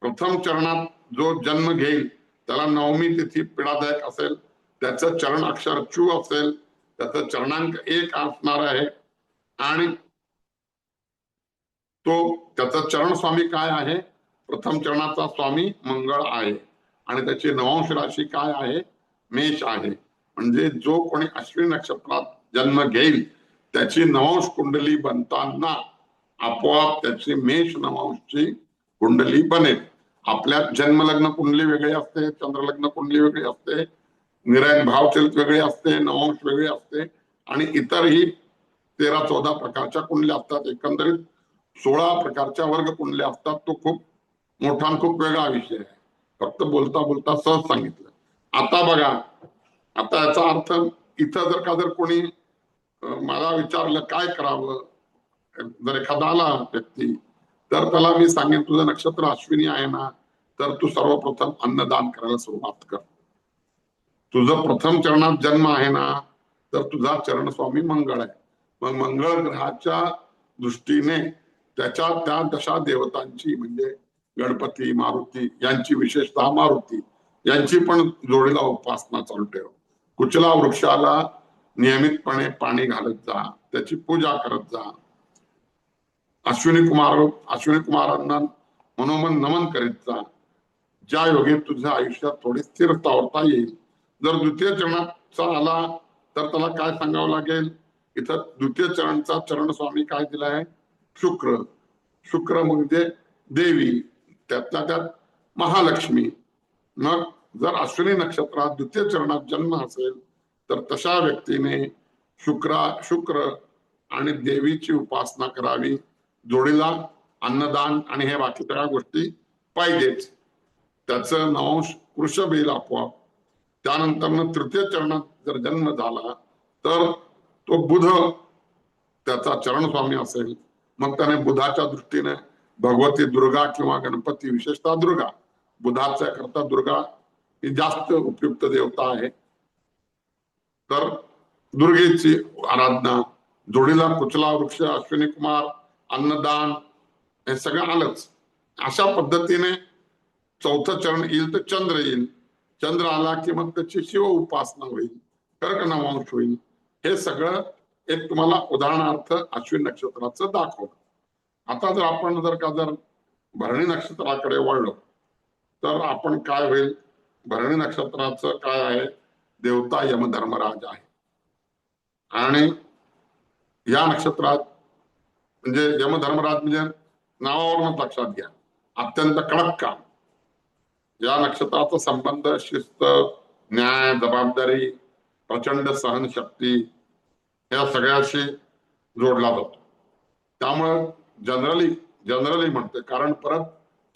प्रथम चरणात जो जन्म घेईल त्याला नवमी तिथी पीडादायक असेल, त्याचं चरण अक्षर चू असेल, त्याचं चरणांक 1 असणार आहे. आणि त्याचा चरण स्वामी काय आहे, प्रथम चरणाचा स्वामी मंगळ आहे. आणि त्याची नवांश राशी काय आहे, मेष आहे. म्हणजे जो कोणी अश्विनी नक्षत्रात जन्म घेईल त्याची नवांश कुंडली बनताना आपोआप त्याची मेष नवांशची कुंडली बनेल. आपल्या जन्मलग्न कुंडली वेगळी असते, चंद्रलग्न कुंडली वेगळी असते, निरायन भावचलित वेगळी असते, नवांश वेगळी असते, आणि इतरही 13-14 प्रकारच्या कुंडल्या असतात. एकंदरीत 16 प्रकारच्या वर्ग कुंडल्या असतात. तो खूप मोठा आणि खूप वेगळा विषय आहे, फक्त बोलता सहज सांगितलं. आता बघा, आता याचा अर्थ इथं जर कोणी मला विचारलं काय करावं, जर एखादा आला व्यक्ती, तर त्याला मी सांगेन तुझं नक्षत्र अश्विनी आहे ना, तर तू सर्वप्रथम अन्नदान करायला सुरुवात कर. तुझं प्रथम चरणात जन्म आहे ना, तर तुझा चरण स्वामी मंगळ आहे. मग मंगळ ग्रहाच्या दृष्टीने त्याच्या त्या दशा देवतांची, म्हणजे गणपती, मारुती यांची, विशेषतः मारुती यांची पण जोडीला उपासना चालू ठेव. कुचला वृक्षाला नियमितपणे पाणी घालत जा, त्याची पूजा करत जा. अश्विनी कुमारांना मनोमन नमन करीत जा. ज्या योगे तुझ्या आयुष्यात थोडी स्थिरता होता येईल. जर द्वितीय चरणाचा आला तर त्याला काय सांगावं लागेल, इथं द्वितीय चरणचा चरण स्वामी काय दिलाय, शुक्र म्हणजे देवी, त्यातल्या त्यात महालक्ष्मी. मग जर अश्विनी नक्षत्रात द्वितीय चरणात जन्म असेल तर तशा व्यक्तीने शुक्र आणि देवीची उपासना करावी. जोडीला अन्नदान आणि हे बाकी सगळ्या गोष्टी पाहिजेच. त्याचं नवंश वृषभ येईल आपोआप. त्यानंतर तृतीय चरणात जर जन्म झाला तर तो बुध त्याचा चरण स्वामी असेल. मग त्याने बुधाच्या दृष्टीने भगवती दुर्गा किंवा गणपती, विशेषतः दुर्गा, बुधाच्या करता दुर्गा ही जास्त उपयुक्त देवता आहे, तर दुर्गेची आराधना. जोडीला कुचला वृक्ष, अश्विनी कुमार, अन्नदान हे सगळं आलंच. अशा पद्धतीने चौथं चरण येईल तर चंद्र येईल. चंद्र आला की मग त्याची शिव उपासना होईल, कर्क नवांश होईल. हे सगळं एक तुम्हाला उदाहरणार्थ अश्विनी नक्षत्राचं दाखवलं. आता जर भरणी नक्षत्राकडे वळलो तर आपण काय होईल, भरणी नक्षत्राचं काय आहे, देवता यमधर्मराज आहे. आणि या नक्षत्रात म्हणजे यमधर्मराज म्हणजे नावावरूनच लक्षात घ्या, अत्यंत कडक काम. या नक्षत्राचा संबंध शिस्त, न्याय, जबाबदारी, प्रचंड सहनशक्ती या सगळ्याशी जोडला जातो. त्यामुळे जनरली म्हणते, कारण परत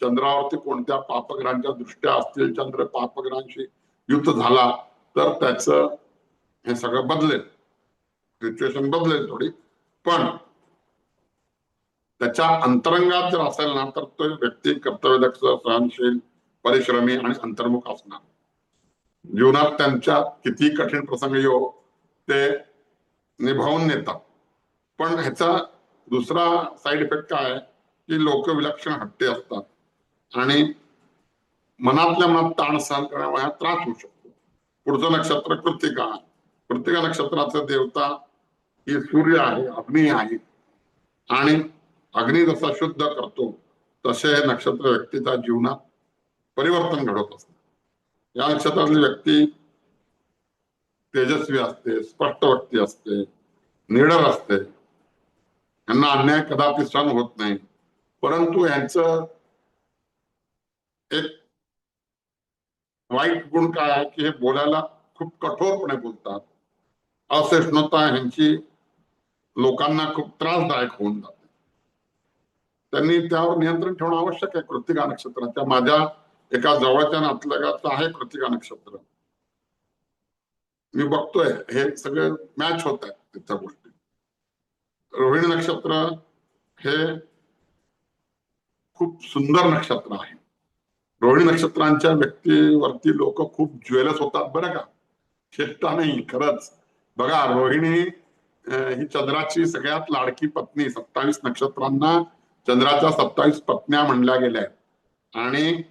चंद्रावरती कोणत्या पापग्रहांच्या दृष्ट्या असतील, चंद्र पापग्रहांशी युद्ध झाला तर त्याचं हे सगळं बदलेल, सिच्युएशन बदलेल थोडी. पण त्याच्या अंतरंगात जर असेल ना तर तो व्यक्ती कर्तव्यदक्ष, सहनशील, परिश्रमी आणि अंतर्मुख असणार. जीवनात त्यांच्या किती कठीण प्रसंग येऊ ते निभावून नेतात. पण ह्याचा दुसरा साईड इफेक्ट काय आहे की लोक विलक्षण हट्टी असतात आणि मनातल्या मनात ताण सहन करण्यामुळे त्रास होऊ शकतो. पुढचं नक्षत्र कृत्तिका. कृत्तिका नक्षत्राचं देवता ही सूर्य आहे, अग्नी आहे. आणि अग्नी जसा शुद्ध करतो तसे हे नक्षत्र व्यक्तीच्या जीवनात परिवर्तन घडवत असते. या नक्षत्रातली व्यक्ती तेजस्वी असते, स्पष्ट व्यक्ती असते, निडर असते, यांना अन्याय कदापि सहन होत नाही. परंतु यांचं एक वाईट गुण काय आहे की हे बोलायला खूप कठोरपणे बोलतात. असहिष्णुता ह्यांची लोकांना खूप त्रासदायक होऊन जाते. त्यांनी त्यावर नियंत्रण ठेवणं आवश्यक आहे. कृत्तिका नक्षत्राच्या माझ्या एका जवळच्या नातलगाचं आहे कृत्तिका नक्षत्र. मी बघतोय हे सगळे मॅच होत आहेत तिथल्या गोष्टी. रोहिणी नक्षत्र हे खूप सुंदर नक्षत्र आहे. रोहिणी नक्षत्रांच्या व्यक्तीवरती लोक खूप ज्वेलस होतात बरं का, चेष्टा नाही खरंच. बघा, रोहिणी ही चंद्राची सगळ्यात लाडकी पत्नी. 27 नक्षत्रांना चंद्राच्या 27 पत्न्या म्हणल्या गेल्या आहेत. आणि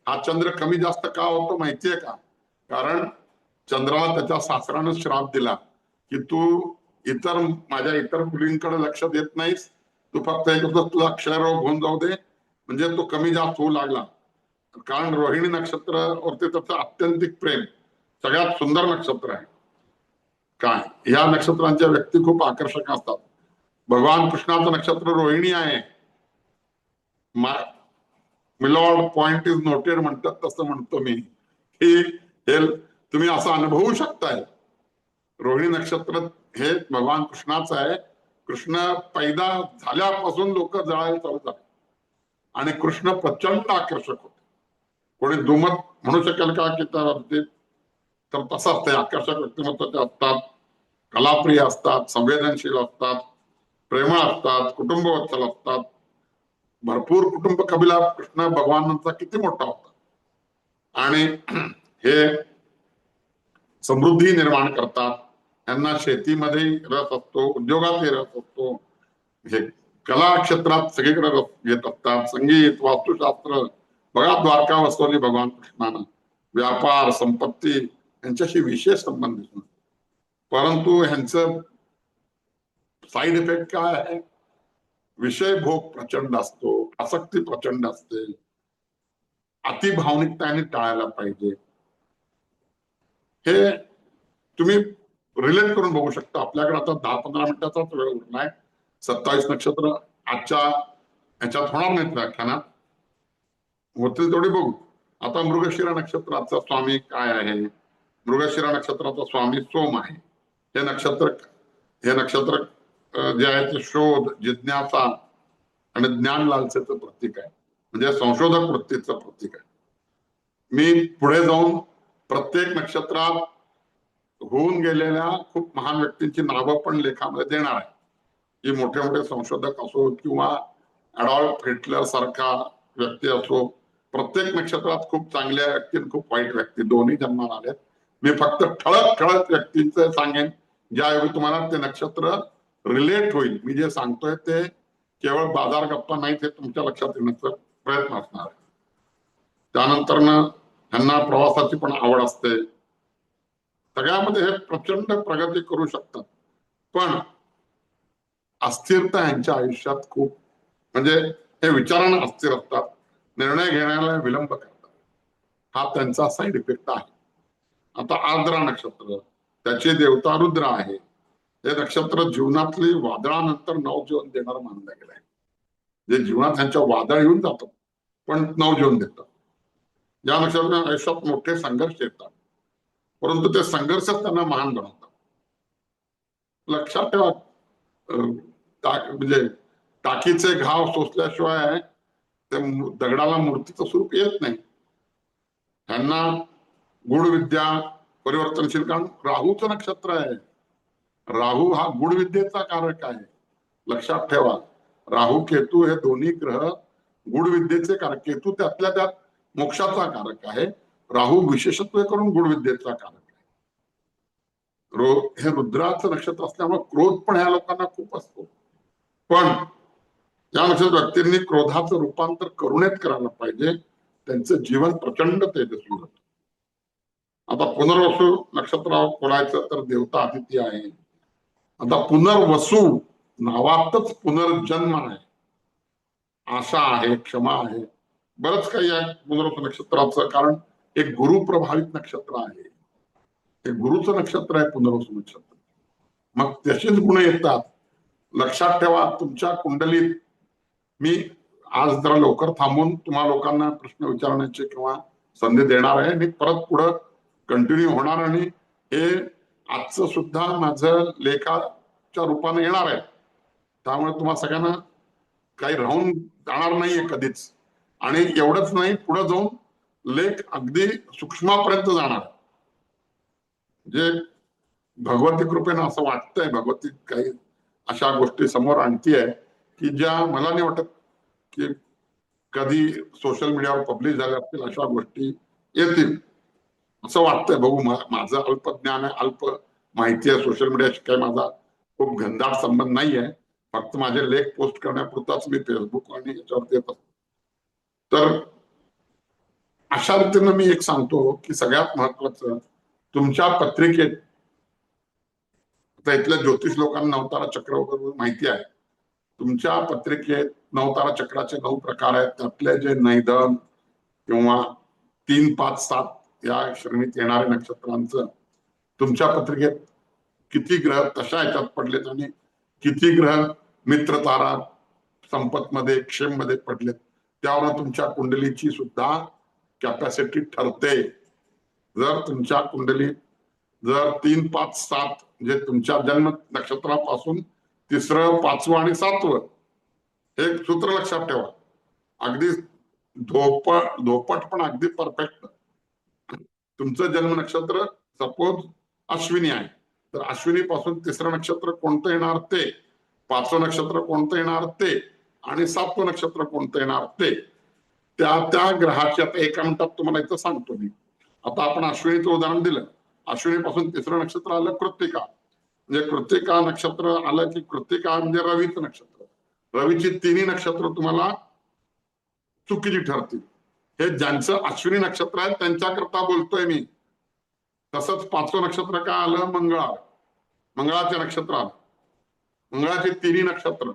हा चंद्र कमी जास्त का होतो माहितीये का? कारण चंद्राला त्याच्या सासरानं श्राप दिला की तू माझ्या इतर मुलींकडे लक्ष देत नाहीस, तू फक्त एक तुला क्षयरोग होऊन जाऊ दे, म्हणजे तो कमी जास्त होऊ लागला. कारण रोहिणी नक्षत्रावरती त्याचं आत्यंतिक प्रेम. सगळ्यात सुंदर नक्षत्र आहे. काय या नक्षत्रांच्या व्यक्ती खूप आकर्षक असतात. भगवान कृष्णाचं नक्षत्र रोहिणी आहे. मिलॉर्ड पॉइंट इज नोटेड म्हणतात तसं म्हणतो मी की हे तुम्ही असं अनुभवू शकताय. रोहिणी नक्षत्र हे भगवान कृष्णाचं आहे. कृष्ण पैदा झाल्यापासून लोक जळायला चालू झाले आणि कृष्ण प्रचंड आकर्षक होते. कोणी दुमत म्हणू शकेल का की त्या बाबतीत? तर तसं असते. आकर्षक व्यक्तिमत्व ते असतात, कलाप्रिय असतात, संवेदनशील असतात, प्रेमळ असतात, कुटुंबवत्सल असतात. भरपूर कुटुंब कबिला कृष्ण भगवानांचा किती मोठा होता. आणि हे समृद्धी निर्माण करतात. त्यांना शेतीमध्ये रस असतो, उद्योगातही रस असतो, हे कला क्षेत्रात सगळीकडे रस घेत असतात. संगीत, वास्तुशास्त्र. बघा, द्वारका वसवली भगवान कृष्णानं. व्यापार, संपत्ती यांच्याशी विशेष संबंध दिसून. परंतु ह्यांचं साईड इफेक्ट काय आहे? विषय भोग प्रचंड असतो, आसक्ती प्रचंड असते. अतिभावनिकताने टाळायला पाहिजे. हे तुम्ही रिलेट करून बघू शकता. आपल्याकडे आता 10-15 मिनिटाचाच वेळ उरलाय. 27 नक्षत्र आजच्या ह्याच्यात होणार नाहीत व्याख्यानात, होतील तेवढी बघू. आता मृगशिरा नक्षत्राचा स्वामी काय आहे? मृगशिरा नक्षत्राचा स्वामी सोम आहे. हे नक्षत्र जे आहे ते शोध, जिज्ञासा आणि ज्ञान लालसेचं प्रतीक आहे, म्हणजे संशोधक वृत्तीचं प्रतीक आहे. मी पुढे जाऊन प्रत्येक नक्षत्रात होऊन गेलेल्या खूप महान व्यक्तींची नावं पण लेखामध्ये देणार आहे. की मोठे मोठे संशोधक असो किंवा अडॉल्फ हिटलर सारखा व्यक्ती असो, प्रत्येक नक्षत्रात खूप चांगल्या व्यक्ती आणि खूप वाईट व्यक्ती दोन्ही जन्माला आलेत. मी फक्त ठळक व्यक्तींचं सांगेन ज्यावेळी तुम्हाला ते नक्षत्र रिलेट होईल. मी जे सांगतोय ते केवळ बाजार गप्पा नाहीत, हे तुमच्या लक्षात येण्याचा प्रयत्न असणार आहे. त्यानंतर त्यांना प्रवासाची पण आवड असते. सगळ्यामध्ये हे प्रचंड प्रगती करू शकतात. पण अस्थिरता यांच्या आयुष्यात खूप म्हणजे हे विचारांना अस्थिर असतात, निर्णय घेण्याला विलंब करतात, हा त्यांचा साईड इफेक्ट आहे. आता आर्द्रा नक्षत्र, त्याचे देवता रुद्र आहे. हे नक्षत्र जीवनातली वादळानंतर नवजीवन देणारं मानलं गेलं आहे. जे जीवनात त्यांच्या वादळ येऊन जातात पण नवजीवन देतात. या नक्षत्राच्या आयुष्यात मोठे संघर्ष येतात, परंतु ते संघर्षच त्यांना महान बनवतात. लक्षात ठेवा, म्हणजे टाकीचे घाव सोसल्याशिवाय ते दगडाला मूर्तीचं स्वरूप येत नाही. त्यांना गुढ विद्या परिवर्तनशील, कारण राहूचं नक्षत्र आहे. राहू हा गुढ विद्येचा कारक आहे. लक्षात ठेवा, राहू केतू हे दोन्ही ग्रह गुढ विद्येचे कारक. केतू त्यातल्या त्यात मोक्षाचा कारक आहे, राहू विशेषत्व करून गुढ विद्येचा कारक आहे. हे रुद्राचं नक्षत्र असल्यामुळे क्रोध पण ह्या लोकांना खूप असतो, पण या नक्षत्र व्यक्तींनी क्रोधाचं रूपांतर करुणेत करायला पाहिजे. त्यांचं जीवन प्रचंड तेजस्वी होतं. आता पुनर्वसू नक्षत्रावर बोलायचं तर देवता आदित्य आहे. आता पुनर्वसू नावातच पुनर्जन्म आहे, आशा आहे, क्षमा आहे, बरंच काही आहे पुनर्वसू नक्षत्राचं. कारण एक गुरु प्रभावित नक्षत्र आहे, हे गुरुचं नक्षत्र आहे पुनर्वसू नक्षत्र. मग त्याचेच गुण येतात. लक्षात ठेवा, तुमच्या कुंडलीत मी आज जरा लवकर थांबून तुम्हा लोकांना प्रश्न विचारण्याचे किंवा संधी देणार आहे आणि परत पुढं कंटिन्यू होणार. आणि हे आजचं सुद्धा माझं लेखाच्या रूपाने येणार आहे, त्यामुळे तुम्हा सगळ्यांना काही राहून जाणार नाहीये कधीच. आणि एवढंच नाही, पुढे जाऊन लेख अगदी सूक्ष्मापर्यंत जाणार. जे भगवती कृपेनं असं वाटतंय, भगवती काही अशा गोष्टी समोर आणतीये की ज्या मला नाही वाटत की कधी सोशल मीडियावर पब्लिश झाल्या असतील. अशा गोष्टी येतील असं वाटतंय. बघू, माझं अल्प ज्ञान आहे, अल्प माहिती आहे. सोशल मीडियाशी काही माझा खूप घनदाट संबंध नाही आहे. फक्त माझे लेख पोस्ट करण्यापुरताच मी फेसबुक आणि याच्यावरती येत असतो. तर अशा रीतीनं मी एक सांगतो की सगळ्यात महत्वाचं, तुमच्या पत्रिकेत, आता इथल्या ज्योतिष लोकांना नवतारा चक्र वगैरे माहिती आहे. तुमच्या पत्रिकेत नवतारा चक्राचे 9 प्रकार आहेत. त्यातले जे नैधन किंवा 3, 5, 7 या श्रेणीत येणाऱ्या नक्षत्रांचं तुमच्या पत्रिकेत किती ग्रह कशा याच्यात पडलेत आणि किती ग्रह मित्र तारा संपत मध्ये क्षेम मध्ये पडलेत, त्यावर तुमच्या कुंडलीची सुद्धा कॅपॅसिटी ठरते. जर तुमच्या कुंडलीत जर 3, 5, 7 म्हणजे तुमच्या जन्म नक्षत्रापासून 3रं, 5वं आणि 7वं हे सूत्र लक्षात ठेवा. अगदी धोपट पण अगदी परफेक्ट. तुमचं जन्म नक्षत्र सपोज अश्विनी आहे, तर अश्विनी पासून 3रं नक्षत्र कोणतं येणार ते, 5वं नक्षत्र कोणतं येणार ते आणि 7वं नक्षत्र कोणतं येणार ते, त्या ग्रहाची आता एका मिनिटात तुम्हाला इथं सांगतो मी. आता आपण अश्विनीचं उदाहरण दिलं. अश्विनी पासून 3रं नक्षत्र आलं कृत्तिका. म्हणजे कृत्तिका नक्षत्र आलं की कृत्तिका म्हणजे रवीचं नक्षत्र. रवीची 3ही नक्षत्र तुम्हाला चुकीची ठरतील. हे ज्यांचं अश्विनी नक्षत्र आहे त्यांच्याकरता बोलतोय मी. तसंच 5वं नक्षत्र काय आलं, मंगळाचे नक्षत्र आलं. मंगळाचे 3ही नक्षत्र.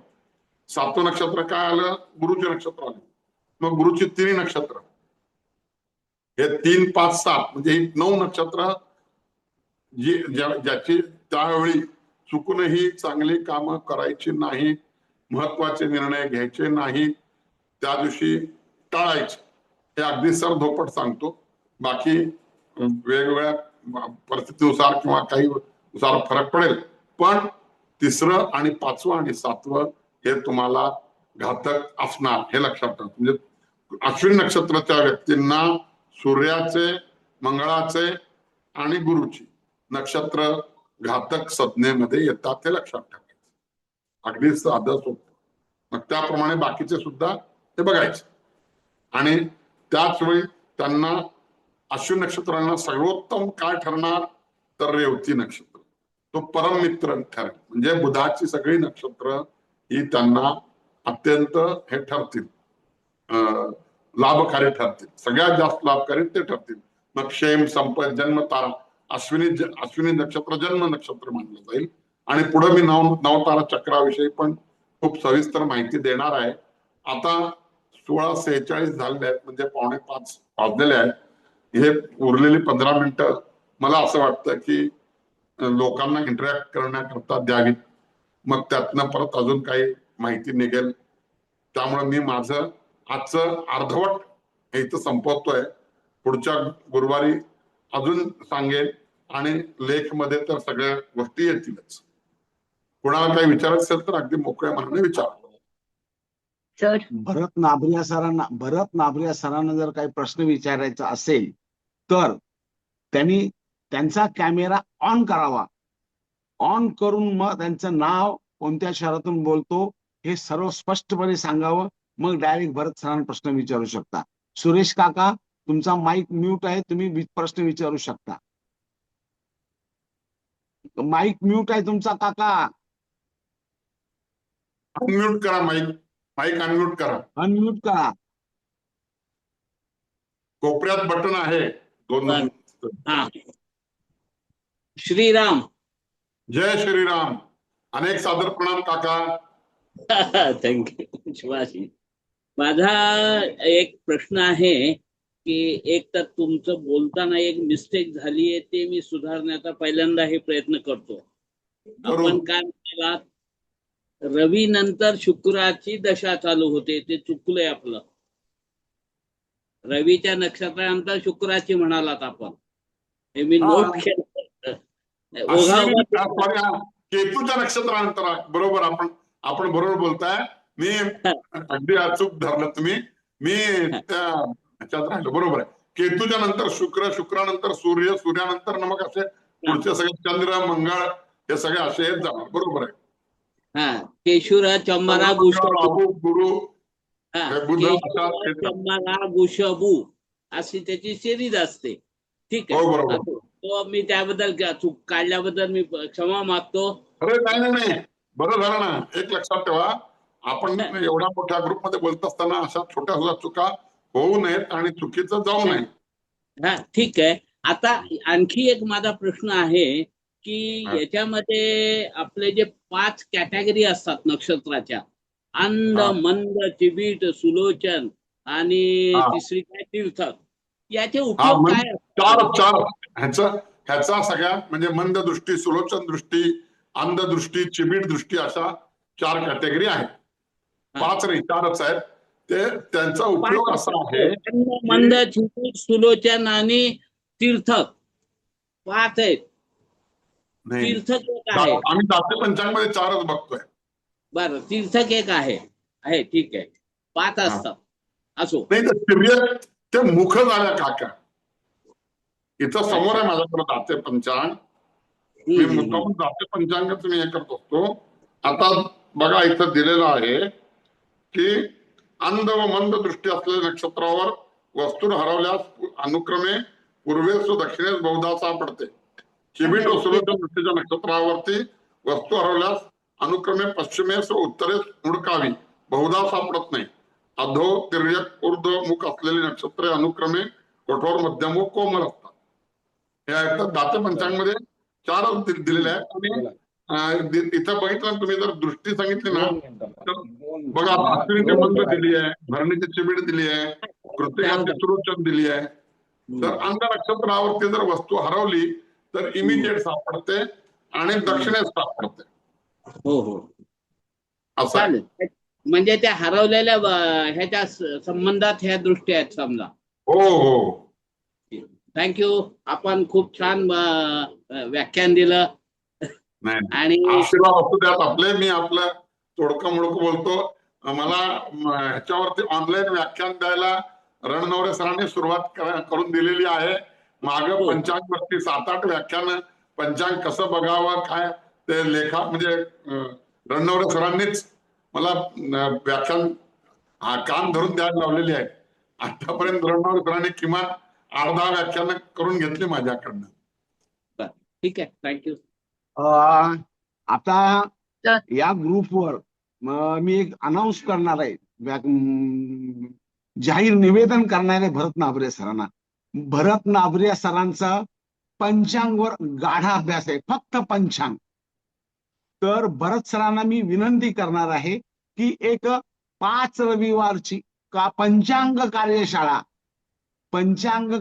7वं नक्षत्र काय आलं, गुरुचे नक्षत्र आले. मग गुरुची 3ही नक्षत्र, हे 3, 5, 7 म्हणजे ही 9 नक्षत्र ज्याची त्यावेळी चुकूनही चांगली कामं करायची नाही, महत्वाचे निर्णय घ्यायचे नाही, त्या दिवशी टाळायचे. हे अगदी सरधोपट सांगतो. बाकी वेगवेगळ्या परिस्थितीनुसार किंवा काही नुसार फरक पडेल, पण 3रं आणि 5वं आणि 7वं हे तुम्हाला घातक असणार, हे लक्षात ठेवा. म्हणजे अश्विनी नक्षत्राच्या व्यक्तींना सूर्याचे, मंगळाचे आणि गुरुची नक्षत्र घातक संज्ञेमध्ये येतात, हे लक्षात ठेवायचं. अगदी साधं सोपं. मग त्याप्रमाणे बाकीचे सुद्धा हे बघायचे. आणि त्याच वेळी त्यांना अश्विनी नक्षत्रांना सर्वोत्तम काय ठरणार तर रेवती नक्षत्र, तो परम मित्र ठरेल. म्हणजे बुधाची सगळी नक्षत्र ही त्यांना अत्यंत हे ठरतील, लाभकारी ठरतील. सगळ्यात जास्त लाभकारी ते ठरतील. मग क्षेम, संपत, जन्मतारा, अश्विनी नक्षत्र जन्म नक्षत्र मानलं जाईल. आणि पुढे मी नवतारा चक्राविषयी पण खूप सविस्तर माहिती देणार आहे. आता 16:46 झालेले आहेत, म्हणजे 4:45 वाजलेले आहेत. हे उरलेली 15 मिनिटं मला असं वाटतं की लोकांना इंटरॅक्ट करण्याकरता द्यावीत. मग त्यातनं परत अजून काही माहिती निघेल. त्यामुळे मी माझं आजचं अर्धवट हे इथं संपवतोय. पुढच्या गुरुवारी अजून सांगेल आणि लेख मध्ये तर सगळ्या गोष्टी येतीलच. कुणाला काही विचारायचं असेल तर अगदी मोकळ्या मनाने विचारा. सर भरत नाबरिया सरांना जर काही प्रश्न विचारायचा असेल तर त्यांनी त्यांचा कॅमेरा ऑन करावा. ऑन करून मग त्यांचं नाव, कोणत्या शहरातून बोलतो हे सर्व स्पष्टपणे सांगावं. मग डायरेक्ट भरत सरांना प्रश्न विचारू शकता. सुरेश काका, तुमचा माईक म्यूट आहे, तुम्ही प्रश्न विचारू शकता. माईक म्यूट आहे तुमचा काका. अनम्यूट करा माईक अनम्यूट करा. अनम्यूट करा. कोपऱ्यात बटन आहे 2. हा. श्रीराम. जय श्रीराम. अनेक सादर प्रणाम काका. थँक्यू शिवाजी. माझा एक प्रश्न आहे की एक तर तुमचं बोलताना एक मिस्टेक झालीये, ते मी सुधारण्याचा पहिल्यांदा हे प्रयत्न करतो. आपण काय म्हणाला, रवी नंतर शुक्राची दशा चालू होते, ते चुकलंय आपलं. रवीच्या नक्षत्रानंतर शुक्राची म्हणालात आपण, हे मी नोट केलं. केतूच्या नक्षत्रानंतर बरोबर आपण बरोबर बोलताय. मी अगदी अचूक धरलं तुम्ही. मी त्या ह्याच्यात राहिलो. बरोबर आहे. केतूच्या नंतर शुक्र, शुक्रानंतर सूर्य, सूर्यानंतर मग असे पुढचे सगळे चंद्र, मंगळ हे सगळे असे येत जाणार. बरोबर आहे. हा. केशुर, चंबरा, गुरु, चंबरा, गुशबू अशी त्याची सिरीज असते. ठीक हो, आहे. बरोबर. तो मी त्याबद्दल चूक काढल्याबद्दल मी क्षमा मागतो. अरे नाही, बरं झालं ना. एक लक्षात ठेवा, आपण एवढ्या मोठ्या ग्रुपमध्ये बोलत असताना अशा छोट्या सुद्धा चुका होऊ नयेत आणि चुकीचं जाऊ नये. हा, ठीक आहे. आता आणखी एक माझा प्रश्न आहे की याच्यामध्ये आपले जे 5 कॅटेगरी असतात नक्षत्राच्या, अंध, मंद, चिबीट, सुलोचन आणि तिसरी काय तीर्थ, याचे उपयोग काय असतात? ह्याचा सगळ्या म्हणजे मंद दृष्टी, सुलोचन दृष्टी, अंधदृष्टी, चिबीट दृष्टी अशा 4 कॅटेगरी आहेत. 5 नाही, 4च आहेत. ते त्यांचा उपयोग असा आहे, मंद, चिबीट, सुलोचन आणि तीर्थ 5 आहेत. तीर्थक एक आहे. आम्ही दाते पंचांगमध्ये 4च बघतोय. बरं, तीर्थक एक आहे. ठीक आहे. 5 असतात. असो. नाही तर ते मुख झाल्या काका. इथं समोर आहे माझ्याकडे दाते पंचांग. मी मुद्दाम दाते पंचांगच मी हे करत असतो. आता बघा इथं दिलेलं आहे की अंध व मंद दृष्टी असलेल्या नक्षत्रावर वस्तू हरवल्यास अनुक्रमे पूर्वेस व दक्षिणेस बहुधा सापडते. चिबीट व सुलोचन दृष्टीच्या नक्षत्रावरती वस्तू हरवल्यास अनुक्रमे पश्चिमेस व उत्तरेस हुडकावी, बहुधा सापडत नाही. अधो, तिर्यक, ऊर्ध्व मुख असलेली नक्षत्रे अनुक्रमे कठोर, मध्यमुख, कोमल असतात. हे आहेत दाते पंचांगमध्ये 4 दिलेले आहेत. आणि इथं बघितलं तुम्ही जर दृष्टी सांगितली ना तर बघा, अश्विनीची मंद दिली आहे, भरणीची चिबीड दिली आहे, कृतिकाची सुलोचन दिली आहे. तर अंध नक्षत्रावरती जर वस्तू हरवली तर इमिजिएट सापडते आणि दक्षिणेस सापडते. हो हो, असं आहे. म्हणजे त्या हरवलेल्या ह्याच्या संबंधात ह्या दृष्टी आहेत समजा. हो हो, थँक्यू. आपण खूप छान व्याख्यान दिलं. आणि आशीर्वाद असू द्यात आपले. मी आपलं तोडकं मोडकं बोलतो. मला ह्याच्यावरती ऑनलाईन व्याख्यान द्यायला रणनवरे सरांनी सुरुवात करून दिलेली आहे. मागं पंचांग वरती 7-8 व्याख्यान, पंचांग कसं बघावं काय ते लेखा म्हणजे रणनवरे सरांनीच मला व्याख्यान कान धरून द्यायला लावलेली आहे. आतापर्यंत रणनवरे सरांनी किमान 8-10 व्याख्यान करून घेतली माझ्याकडनं. ठीक आहे, थँक्यू. आता या ग्रुपवर मी एक अनाऊन्स करणार आहे, जाहीर निवेदन करणार आहे भरत नाबरिया सरांना. भरत नाबरिया सरांचा पंचांगवर गाढा अभ्यास आहे, फक्त पंचांग. तर भरत सरांना मी विनंती करणार आहे की एक 5 रविवारची पंचांग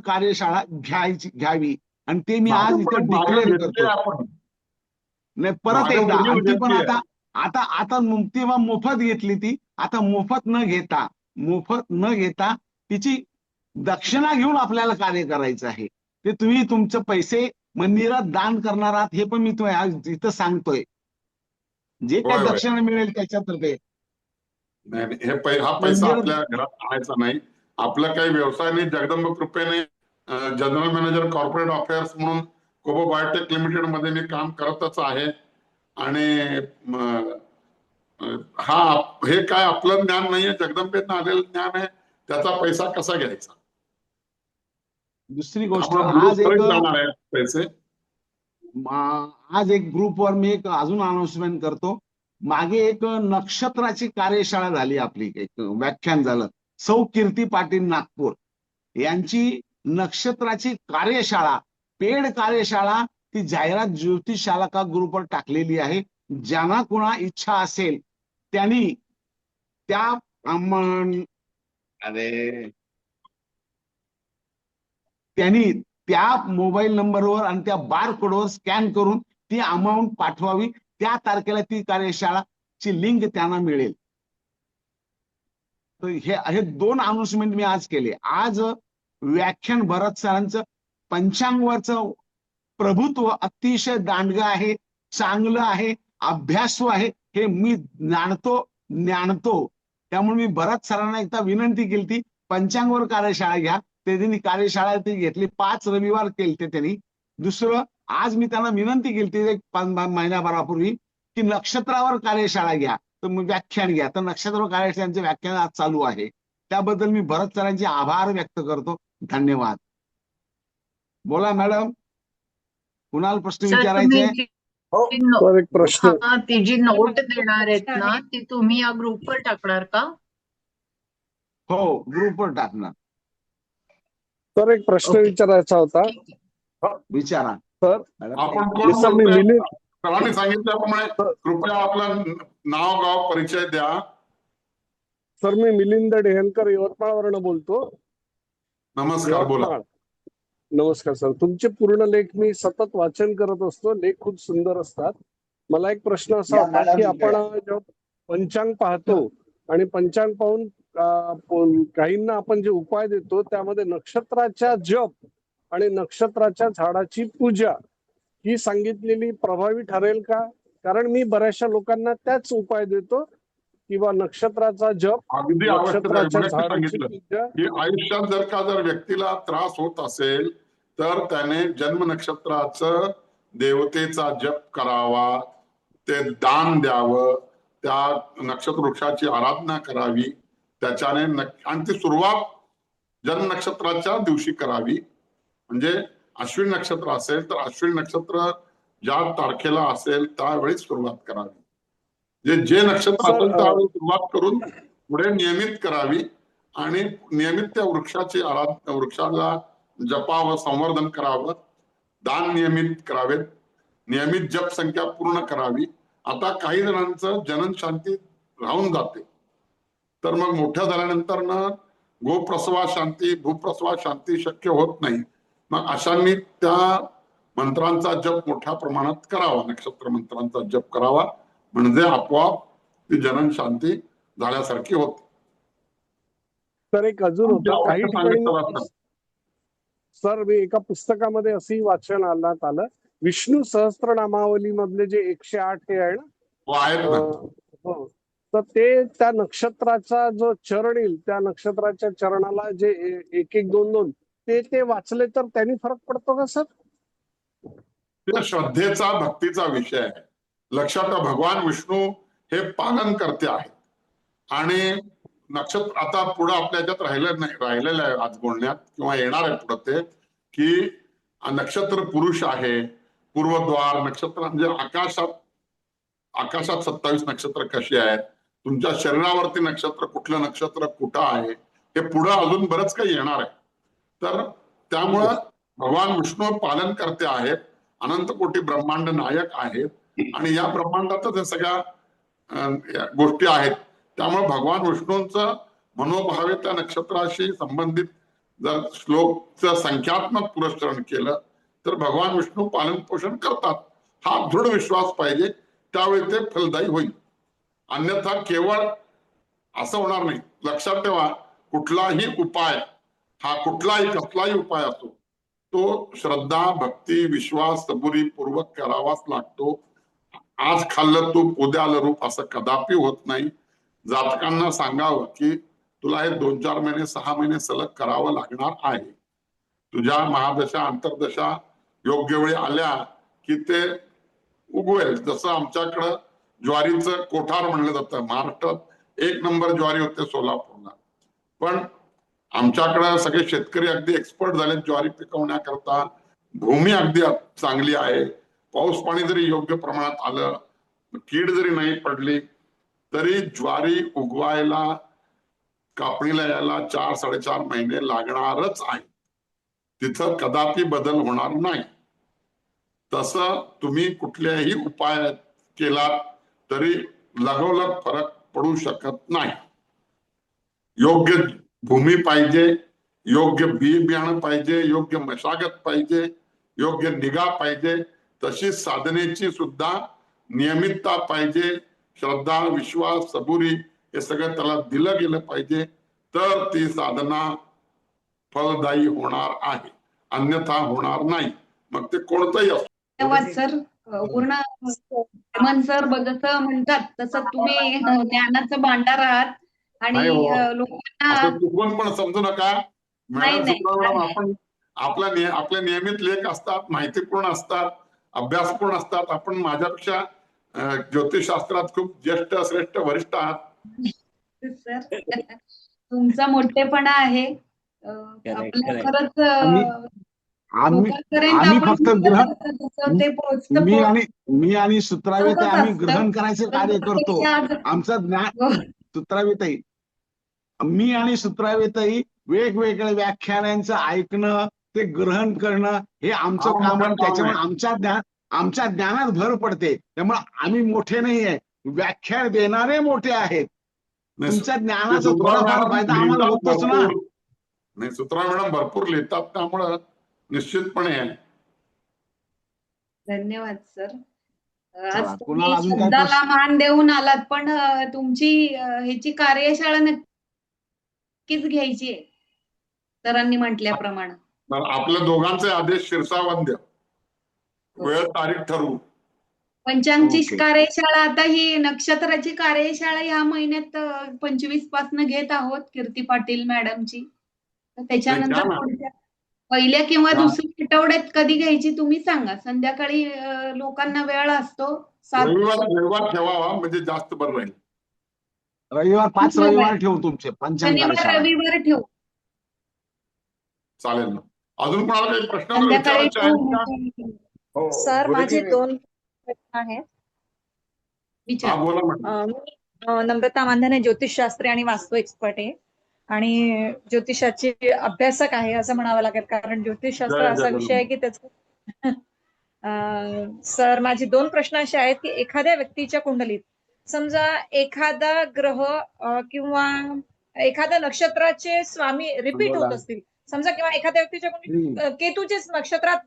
कार्यशाळा घ्यावी आणि ते मी आज इथं डिक्लेअर करतो. आपण नाही परत मागे एकदा मुली आणि ती पण घेतली आता तेव्हा मोफत घेतली ती, आता मोफत न घेता तिची दक्षिणा घेऊन आपल्याला कार्य करायचं आहे. ते तुम्ही तुमचे पैसे मंदिरात दान करणार आहात हे पण मी तुम्हाला आज इथं सांगतोय. जे होय, काही होय. दक्षिणा मिळेल त्याच्यातर्फे नाही नाही, हा पैसा मंदिरात आपल्या घरात आणायचा नाही. आपला काही व्यवसाय नाही. जगदंब कृपेने जनरल मॅनेजर कॉर्पोरेट अफेअर्स म्हणून कोबो बायोटेक लिमिटेड मध्ये मी काम करतच आहे. आणि हे काय आपलं ज्ञान नाहीये, जगदंबेतनं आलेलं ज्ञान आहे. त्याचा पैसा कसा घ्यायचा, दुसरी गोष्ट जाणार आहे पैसे. आज एक ग्रुपवर मी एक अजून अनाउन्समेंट करतो. मागे एक नक्षत्राची कार्यशाळा झाली, आपली एक व्याख्यान झालं. सौ कीर्ती पाटील नागपूर यांची नक्षत्राची कार्यशाळा, पेड कार्यशाळा, ती जाहिरात ज्योतिष शालका ग्रुपवर टाकलेली आहे. ज्यांना कुणा इच्छा असेल त्यांनी त्या मोबाईल नंबरवर आणि त्या बारकोडवर स्कॅन करून ती अमाऊंट पाठवावी. त्या तारखेला ती कार्यशाळाची लिंक त्यांना मिळेल. तर हे 2 अनाउन्समेंट मी आज केले. आज व्याख्यान भरत सरांचं पंचांगवरचं प्रभुत्व अतिशय दांडगं आहे, चांगलं आहे, अभ्यासू आहे, हे मी ज्ञानतो. त्यामुळे मी भरत सरांना एकदा विनंती केली ती पंचांगवर कार्यशाळा घ्या. ते त्यांनी कार्यशाळा ती घेतली. 5 रविवार केले त्यांनी. दुसरं, आज मी त्यांना विनंती केली एक महिन्याभरापूर्वी की नक्षत्रावर कार्यशाळा घ्या, तर मग व्याख्यान घ्या. तर नक्षत्रावर कार्यशाळांचे व्याख्यान आज चालू आहे. त्याबद्दल मी भरत सरांचे आभार व्यक्त करतो. धन्यवाद. बोला मॅडम, कुणाला प्रश्न विचारायचे? हो, एक प्रश्न. ती जी नोट देणार आहेत ना, ती तुम्ही या ग्रुपवर टाकणार का? हो, ग्रुपवर टाकणार. तर एक प्रश्न विचारायचा होता. विचारा सर. आपण कोण सर, मी मिलिंद. सरांनी सांगितल्याप्रमाणे कृपया आपलं नाव गाव परिचय द्या. सर, मी मिलिंद डेहनकर यवतमाळवरून बोलतो. नमस्कार, बोला. नमस्कार सर. तुमचे पूर्ण लेख मी सतत वाचन करत असतो. लेख खूप सुंदर असतात. मला एक प्रश्न असा होता की आपण जेव्हा पंचांग पाहतो आणि पंचांग पाहून काहींना आपण जे उपाय देतो त्यामध्ये नक्षत्राच्या जप आणि नक्षत्राच्या झाडाची पूजा ही सांगितलेली प्रभावी ठरेल का? कारण मी बऱ्याचशा लोकांना त्याच उपाय देतो किंवा नक्षत्राचा जप, अगदी नक्षत्राच्या आवश्यक झाडाची सांगितलं पूजा. की आयुष्यात जर व्यक्तीला त्रास होत असेल तर त्याने जन्म नक्षत्राचं देवतेचा जप करावा, ते दान द्यावं, त्या नक्षत्र वृक्षाची आराधना करावी. त्याच्याने आणि ती सुरुवात जन्म नक्षत्राच्या दिवशी करावी. म्हणजे अश्विन नक्षत्र असेल तर अश्विन नक्षत्र ज्या तारखेला असेल त्यावेळी सुरुवात करावी. जे नक्षत्र असेल त्यावेळी सुरुवात करून पुढे नियमित करावी आणि नियमित त्या वृक्षाची आराधना, वृक्षाला जपावं, संवर्धन करावं, दान नियमित करावेत, नियमित जप संख्या पूर्ण करावी. आता काही जणांचं जनन शांती राहून जाते, तर मग मोठ्या झाल्यानंतर ना गोप्रसवा शांती, भूप्रसवा शांती शक्य होत नाही. मग अशांनी त्या मंत्रांचा जप मोठ्या प्रमाणात करावा, नक्षत्र मंत्रांचा जप करावा, म्हणजे आपोआप ती जनन शांती झाल्यासारखी होते. तर एक अजून होतं, काही ठिकाणी सर मी एका पुस्तकामध्ये असंही वाचन आलं, विष्णू सहस्त्रनामावली मधले जे 108 हे आहे ना, हो, तर ते त्या नक्षत्राचा जो चरण येईल त्या नक्षत्राच्या चरणाला जे 1-1-2-2 ते वाचले तर त्यांनी फरक पडतो का सर? श्रद्धेचा, भक्तीचा विषय आहे. लक्षात ठेवा, भगवान विष्णू हे पालन करते आहेत आणि नक्षत्र आता पुढे आपल्या याच्यात राहिलेलं आहे आज बोलण्यात किंवा येणार आहे पुढे ते की नक्षत्र पुरुष आहे, पूर्वद्वार नक्षत्र म्हणजे आकाशात 27 नक्षत्र कशी आहेत, तुमच्या शरीरावरती नक्षत्र कुठलं नक्षत्र कुठं आहे, हे पुढे अजून बरंच काही येणार आहे. तर त्यामुळं भगवान विष्णू पालन करते आहेत, अनंत कोटी ब्रह्मांड नायक आहेत आणि या ब्रह्मांडातच हे सगळ्या गोष्टी आहेत. त्यामुळे भगवान विष्णूंचं मनोभावे त्या नक्षत्राशी संबंधित जर श्लोकचं संख्यात्मक पुरस्करण केलं तर भगवान विष्णू पालन पोषण करतात, हा दृढ विश्वास पाहिजे, त्यावेळी ते फलदायी होईल. अन्यथा केवळ असं होणार नाही. लक्षात ठेवा, कुठलाही उपाय हा कसलाही उपाय असो तो श्रद्धा, भक्ती, विश्वास, सबुरी पूर्वक करावाच लागतो. आज खाल्लं तूप उद्या आलं रूप असं कदापि होत नाही. जातकांना सांगावं की तुला हे 2-4 महिने 6 महिने सलग करावं लागणार आहे. तुझ्या महादशा अंतर्दशा योग्य वेळी आल्या की ते उगवेल. जसं आमच्याकडं ज्वारीचं कोठार म्हणलं जातं, महाराष्ट्रात 1 नंबर ज्वारी होते सोलापूरला, पण आमच्याकडं सगळे शेतकरी अगदी एक्सपर्ट झाले ज्वारी पिकवण्याकरता. भूमी अगदी चांगली आहे, पाऊस पाणी जरी योग्य प्रमाणात आलं, कीड जरी नाही पडली तरी ज्वारी उगवायला कापणीला यायला 4-4.5 महिने लागणारच आहे. तिथं कदापि बदल होणार नाही. तसं तुम्ही कुठल्याही उपाय केला तरी लगोलग फरक पडू शकत नाही. योग्य भूमी पाहिजे, योग्य बी बियाणं पाहिजे, योग्य मशागत पाहिजे, योग्य निगा पाहिजे, तशी साधनेची सुद्धा नियमितता पाहिजे. श्रद्धा, विश्वास, सबुरी हे सगळं त्याला दिलं गेलं पाहिजे, तर ती साधना फलदायी होणार आहे, अन्यथा होणार नाही. मग ते कोणतंही असो. धन्यवाद सर. पूर्ण हेमंत सर जसं म्हणतात तसं तुम्ही ज्ञानाचं भांडार आहात आणि नाही हो. लोकांना असं चुकून पण समजू नका नाही, मॅडम. नाही. आपण आपले नियमित लेख असतात, माहितीपूर्ण असतात, अभ्यासपूर्ण असतात. आपण माझ्यापेक्षा ज्योतिषशास्त्रात खूप ज्येष्ठ, श्रेष्ठ, वरिष्ठ आहात. सर तुमचा मोठेपणा आहे. आपलं खरंच लोकांपर्यंत आम्ही आपण फक्त बोलत ग्रहण असतो तसं ते पोहोचतं. मी आणि सुत्रावेताई तसंच आम्ही असतं. ग्रहण करायचे कार्य करतो. त्यापेक्षा आमचं ज्ञान सुत्रावेताई, मी आणि सुत्रावेताई वेगवेगळ्या व्याख्यानांचं ऐकणं, ते ग्रहण करणं हे आमचं काम आहे. त्याच्यामुळे आमच्या ज्ञानात भर पडते. त्यामुळे आम्ही मोठे नाहीये, व्याख्यान देणारे मोठे आहेत. तुमच्या ज्ञानाचा थोडाफार फायदा आम्हाला होतोच ना. नाही, सुत्रा मॅडम भरपूर लिहितात, त्यामुळं निश्चितपणे आहे. धन्यवाद सर. चला, आज कुणाला तुम्ही अजून काय शब्दाला मान देऊन आलात, पण तुमची ह्याची कार्यशाळा नक्कीच घ्यायची आहे सरांनी म्हटल्याप्रमाणे. तर आपल्या दोघांचे आदेश शिरसावंद्य, वेळ तारीख ठरवू. पंचांगची ओके. कार्यशाळा, आता ही नक्षत्राची कार्यशाळा ह्या महिन्यात 25 पासून घेत आहोत कीर्ती पाटील मॅडमची. तर त्याच्यानंतर घ्या ना. पुढच्या पहिल्या किंवा घ्या. दुसऱ्या आठवड्यात कधी घ्यायची तुम्ही सांगा. संध्याकाळी लोकांना वेळ असतो. 7 रविवार ठेवावा म्हणजे जास्त बरं राहील. रविवार 5 रविवार ठेवू तुमचे पंचांग शनिवार कार्यशाळा. रविवार ठेवू. चालेल ना. अजून कोणाला काही प्रश्न संध्याकाळी विचारायचे आहेत का? ठेवू. हो, सर बोला माझे की. 2 प्रश्न आहेत. हा, विचार. बोला मॅडम. मी नम्रता मानधने, ज्योतिषशास्त्री आणि वास्तू एक्सपर्ट आहे आणि ज्योतिषाची अभ्यासक आहे असं म्हणावं लागेल, कारण ज्योतिषशास्त्र जय असा जगन्नाथ. विषय आहे की त्याचं सर माझे 2 प्रश्न असे आहेत की एखाद्या व्यक्तीच्या कुंडलीत समजा एखादा ग्रह किंवा एखाद्या नक्षत्राचे स्वामी रिपीट होत असतील समजा, किंवा एखाद्या व्यक्तीच्या कुंडलीत केतूचेच नक्षत्रात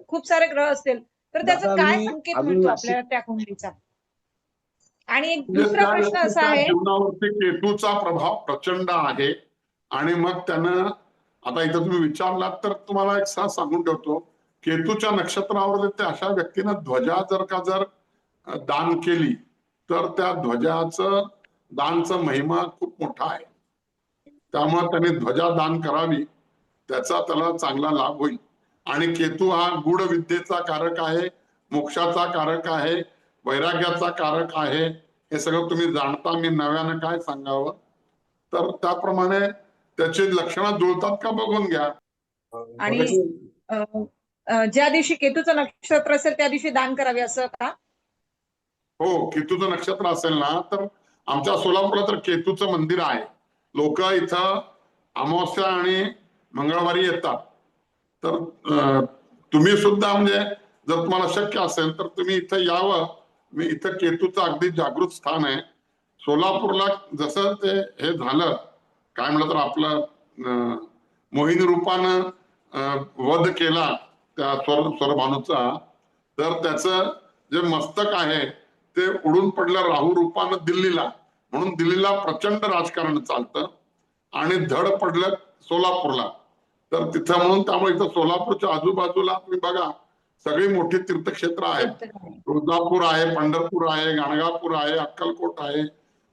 खूप सारे ग्रह असतील, तर त्याचा दादा, काय मी संकेत अजून मिळतो लक्ष- आपल्याला त्या कुंडलीचा? आणि एक म्हणजे दुसरा त्या प्रश्न असा व्यक्तीच्या आहे, जीवनावरती केतूचा प्रभाव प्रचंड आहे. आणि मग त्यानं, आता इथं तुम्ही विचारलात तर तुम्हाला एक सांगून ठेवतो, केतूच्या नक्षत्रावर त्या अशा व्यक्तीनं ध्वजा जर दान केली तर त्या ध्वजाचं दानचं महिमा खूप मोठा आहे. त्यामुळे त्याने ध्वजा दान करावी, त्याचा त्याला चांगला लाभ होईल. आणि केतू हा गूढ विद्येचा कारक आहे, मोक्षाचा कारक आहे, वैराग्याचा कारक आहे. हे सगळं तुम्ही जाणता. मी नव्यानं काय सांगावं, तर त्याप्रमाणे त्याची लक्षणं जुळतात का बघून घ्या. आणि ज्या दिवशी केतूचं नक्षत्र असेल त्या दिवशी दान करावे असं का? हो, केतूचं नक्षत्र असेल ना, तर आमच्या सोलापूरला तर केतूचं मंदिर आहे. लोक इथं अमावस्या आणि मंगळवारी येतात. तर तुम्ही सुद्धा म्हणजे जर तुम्हाला शक्य असेल तर तुम्ही इथं यावं. मी इथं केतूचं अगदी जागृत स्थान आहे. सोलापूरला जसं ते हे झालं, काय म्हणलं तर आपलं मोहिनी रूपानं वध केला त्या स्वरभानूचा, तर त्याचं जे मस्तक आहे ते उडून पडलं राहू रूपानं दिल्लीला, म्हणून दिल्लीला प्रचंड राजकारण चालतं, आणि धड पडलं सोलापूरला. तर तिथं म्हणून त्यामुळे इथं सोलापूरच्या आजूबाजूला तुम्ही बघा सगळी मोठी तीर्थक्षेत्र आहेत. तुळजापूर आहे, पंढरपूर आहे, गाणगापूर आहे, अक्कलकोट आहे,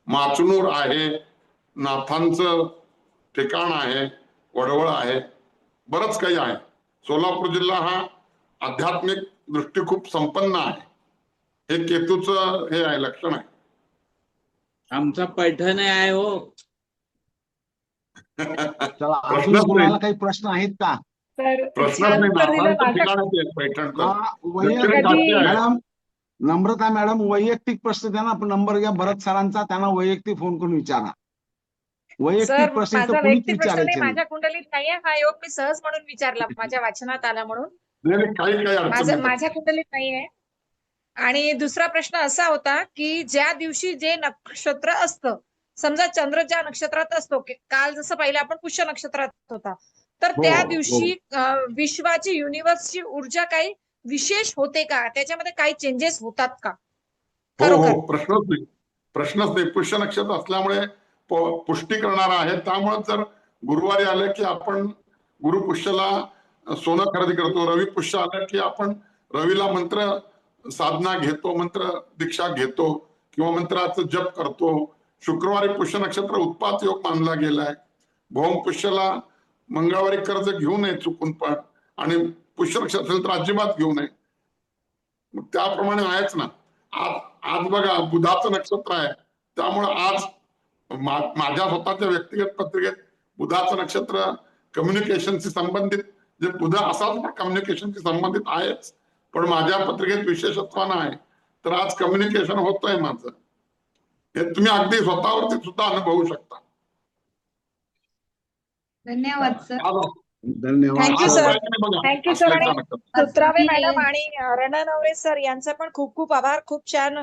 माचनूर आहे, नाथांचं ठिकाण आहे, वडवळ आहे, बरंच काही आहे. सोलापूर जिल्हा हा आध्यात्मिक दृष्टी खूप संपन्न आहे. हे केतूचं हे आहे, लक्षण आहे. आमचा पैठण आहे हो. चला, अजून कोणाला काही प्रश्न आहेत का? तर प्रश्नच छान नाही, उत्तर दिलं. नाथांचं माझ्या ठिकाण आहे ते पैठणचं. हा, कधी- मॅडम नम्रता मॅडम, वैयक्तिक प्रश्न द्या ना. आपण नंबर घ्या भरत सरांचा, त्यांना वैयक्तिक फोन करून विचारा. वैयक्तिक सर, प्रश्न माझा तर कुणीच वैयक्तिक प्रश्न नाही, विचारायचे नाही. माझ्या कुंडलीत नाहीये हा योग. मी सहज म्हणून विचारला, माझ्या वाचनात आला म्हणून. नाही, काही अडचण नाही. माझ्या कुंडलीत नाहीये. आणि दुसरा प्रश्न असा होता की ज्या दिवशी जे नक्षत्र असतं, समजा चंद्र ज्या नक्षत्रात असतो, काल जसं पाहिलं आपण पुष्य नक्षत्रात होता, तर हो, त्या हो. दिवशी विश्वाची, युनिव्हर्सची ऊर्जा काही विशेष होते का? त्याच्यामध्ये काही चेंजेस होतात का? हो खरोखर हो, प्रश्नच नाही. पुष्य नक्षत्र असल्यामुळे पुष्टी करणार आहे. त्यामुळे जर गुरुवारी आलं की आपण गुरुपुष्याला सोनं खरेदी करतो, रवी पुष्य आलं की आपण रवीला मंत्र साधना घेतो, मंत्र दीक्षा घेतो किंवा मंत्राचं जप करतो. शुक्रवारी पुष्य नक्षत्र उत्पात योग मानला गेलाय. भौम पुष्याला मंगळवारी कर्ज घेऊ नये चुकून पण, आणि पुष्य नक्षत्र असेल तर अजिबात घेऊ नये. मग त्याप्रमाणे आहेच ना. आज बघा बुधाचं नक्षत्र आहे, त्यामुळे आज माझ्या स्वतःच्या व्यक्तिगत पत्रिकेत बुधाचं नक्षत्र कम्युनिकेशनशी संबंधित, जे बुध असाच पण कम्युनिकेशनशी संबंधित आहेच, पण माझ्या पत्रिकेत विशेषत्वानं आहे. तर आज कम्युनिकेशन होतंय माझं. हे तुम्ही अगदी स्वतःवरती सुद्धा अनुभवू शकता. धन्यवाद सर. धन्यवाद thank you sir. Sir. Thank you sir. आणि सुत्रावे मॅडम आणि रणनवरे सर यांचा पण खूप खूप आभार. खूप छान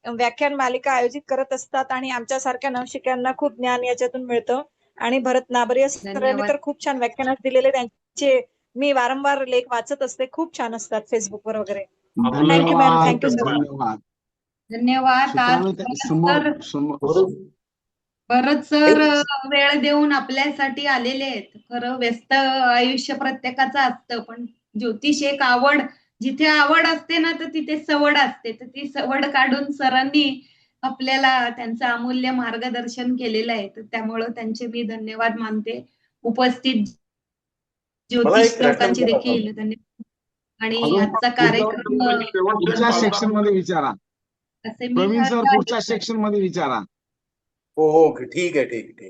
व्याख्यान मालिका आयोजित करत असतात आणि आमच्यासारख्या नवशिक्यांना खूप ज्ञान याच्यातून मिळतं. आणि भरत नाबरिया सरांनी तर खूप छान व्याख्यान दिलेले, त्यांचे मी वारंवार लेख वाचत असते, खूप छान असतात फेसबुकवर वगैरे. Thank you ma'am, thank you sir. धन्यवाद. धन्यवाद. आज भरत सर वेळ देऊन आपल्यासाठी आलेले आहेत. खरं व्यस्त आयुष्य प्रत्येकाचं असतं, पण ज्योतिष एक आवड, जिथे आवड असते ना तर तिथे सवड असते. तर ती सवड काढून सरांनी आपल्याला त्यांचं अमूल्य मार्गदर्शन केलेलं आहे. तर त्यामुळं त्यांचे मी धन्यवाद मानते. उपस्थित ज्योतिष लोकांचे देखील धन्यवाद. आणि आजचा कार्यक्रम पुढच्या सेक्शन मध्ये विचारा. असे मी प्रवीण सर पुढच्या सेक्शन मध्ये विचारा. हो, ठीक आहे.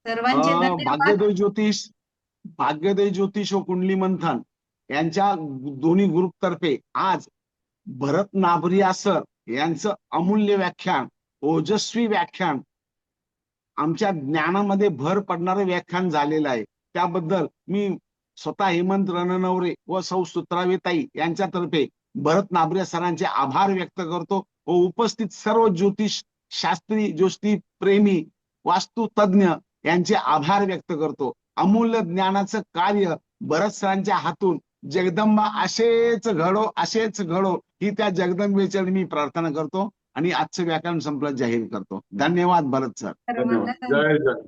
सर्वांचे धन्यवाद. भाग्योदय ज्योतिष व कुंडली मंथन यांच्या दोन्ही ग्रुप तर्फे आज भरत नाबरिया सर यांचं अमूल्य व्याख्यान, ओजस्वी व्याख्यान, आमच्या ज्ञानामध्ये भर पडणारं व्याख्यान झालेलं आहे. त्याबद्दल मी स्वतः हेमंत रणनवरे व सौ सुत्रावेताई यांच्यातर्फे भरत नाबरिया सरांचे आभार व्यक्त करतो व उपस्थित सर्व ज्योतिष शास्त्री, ज्योतिष प्रेमी, वास्तु तज्ञ यांचे आभार व्यक्त करतो. अमूल्य ज्ञानाचं कार्य भरत सरांच्या हातून जगदंबा असेच घडो ही त्या जगदंबेच्या मी प्रार्थना करतो आणि आजचं व्याख्यान संपलं जाहीर करतो. धन्यवाद भरत सर. धन्यवाद. जय जगदंबा.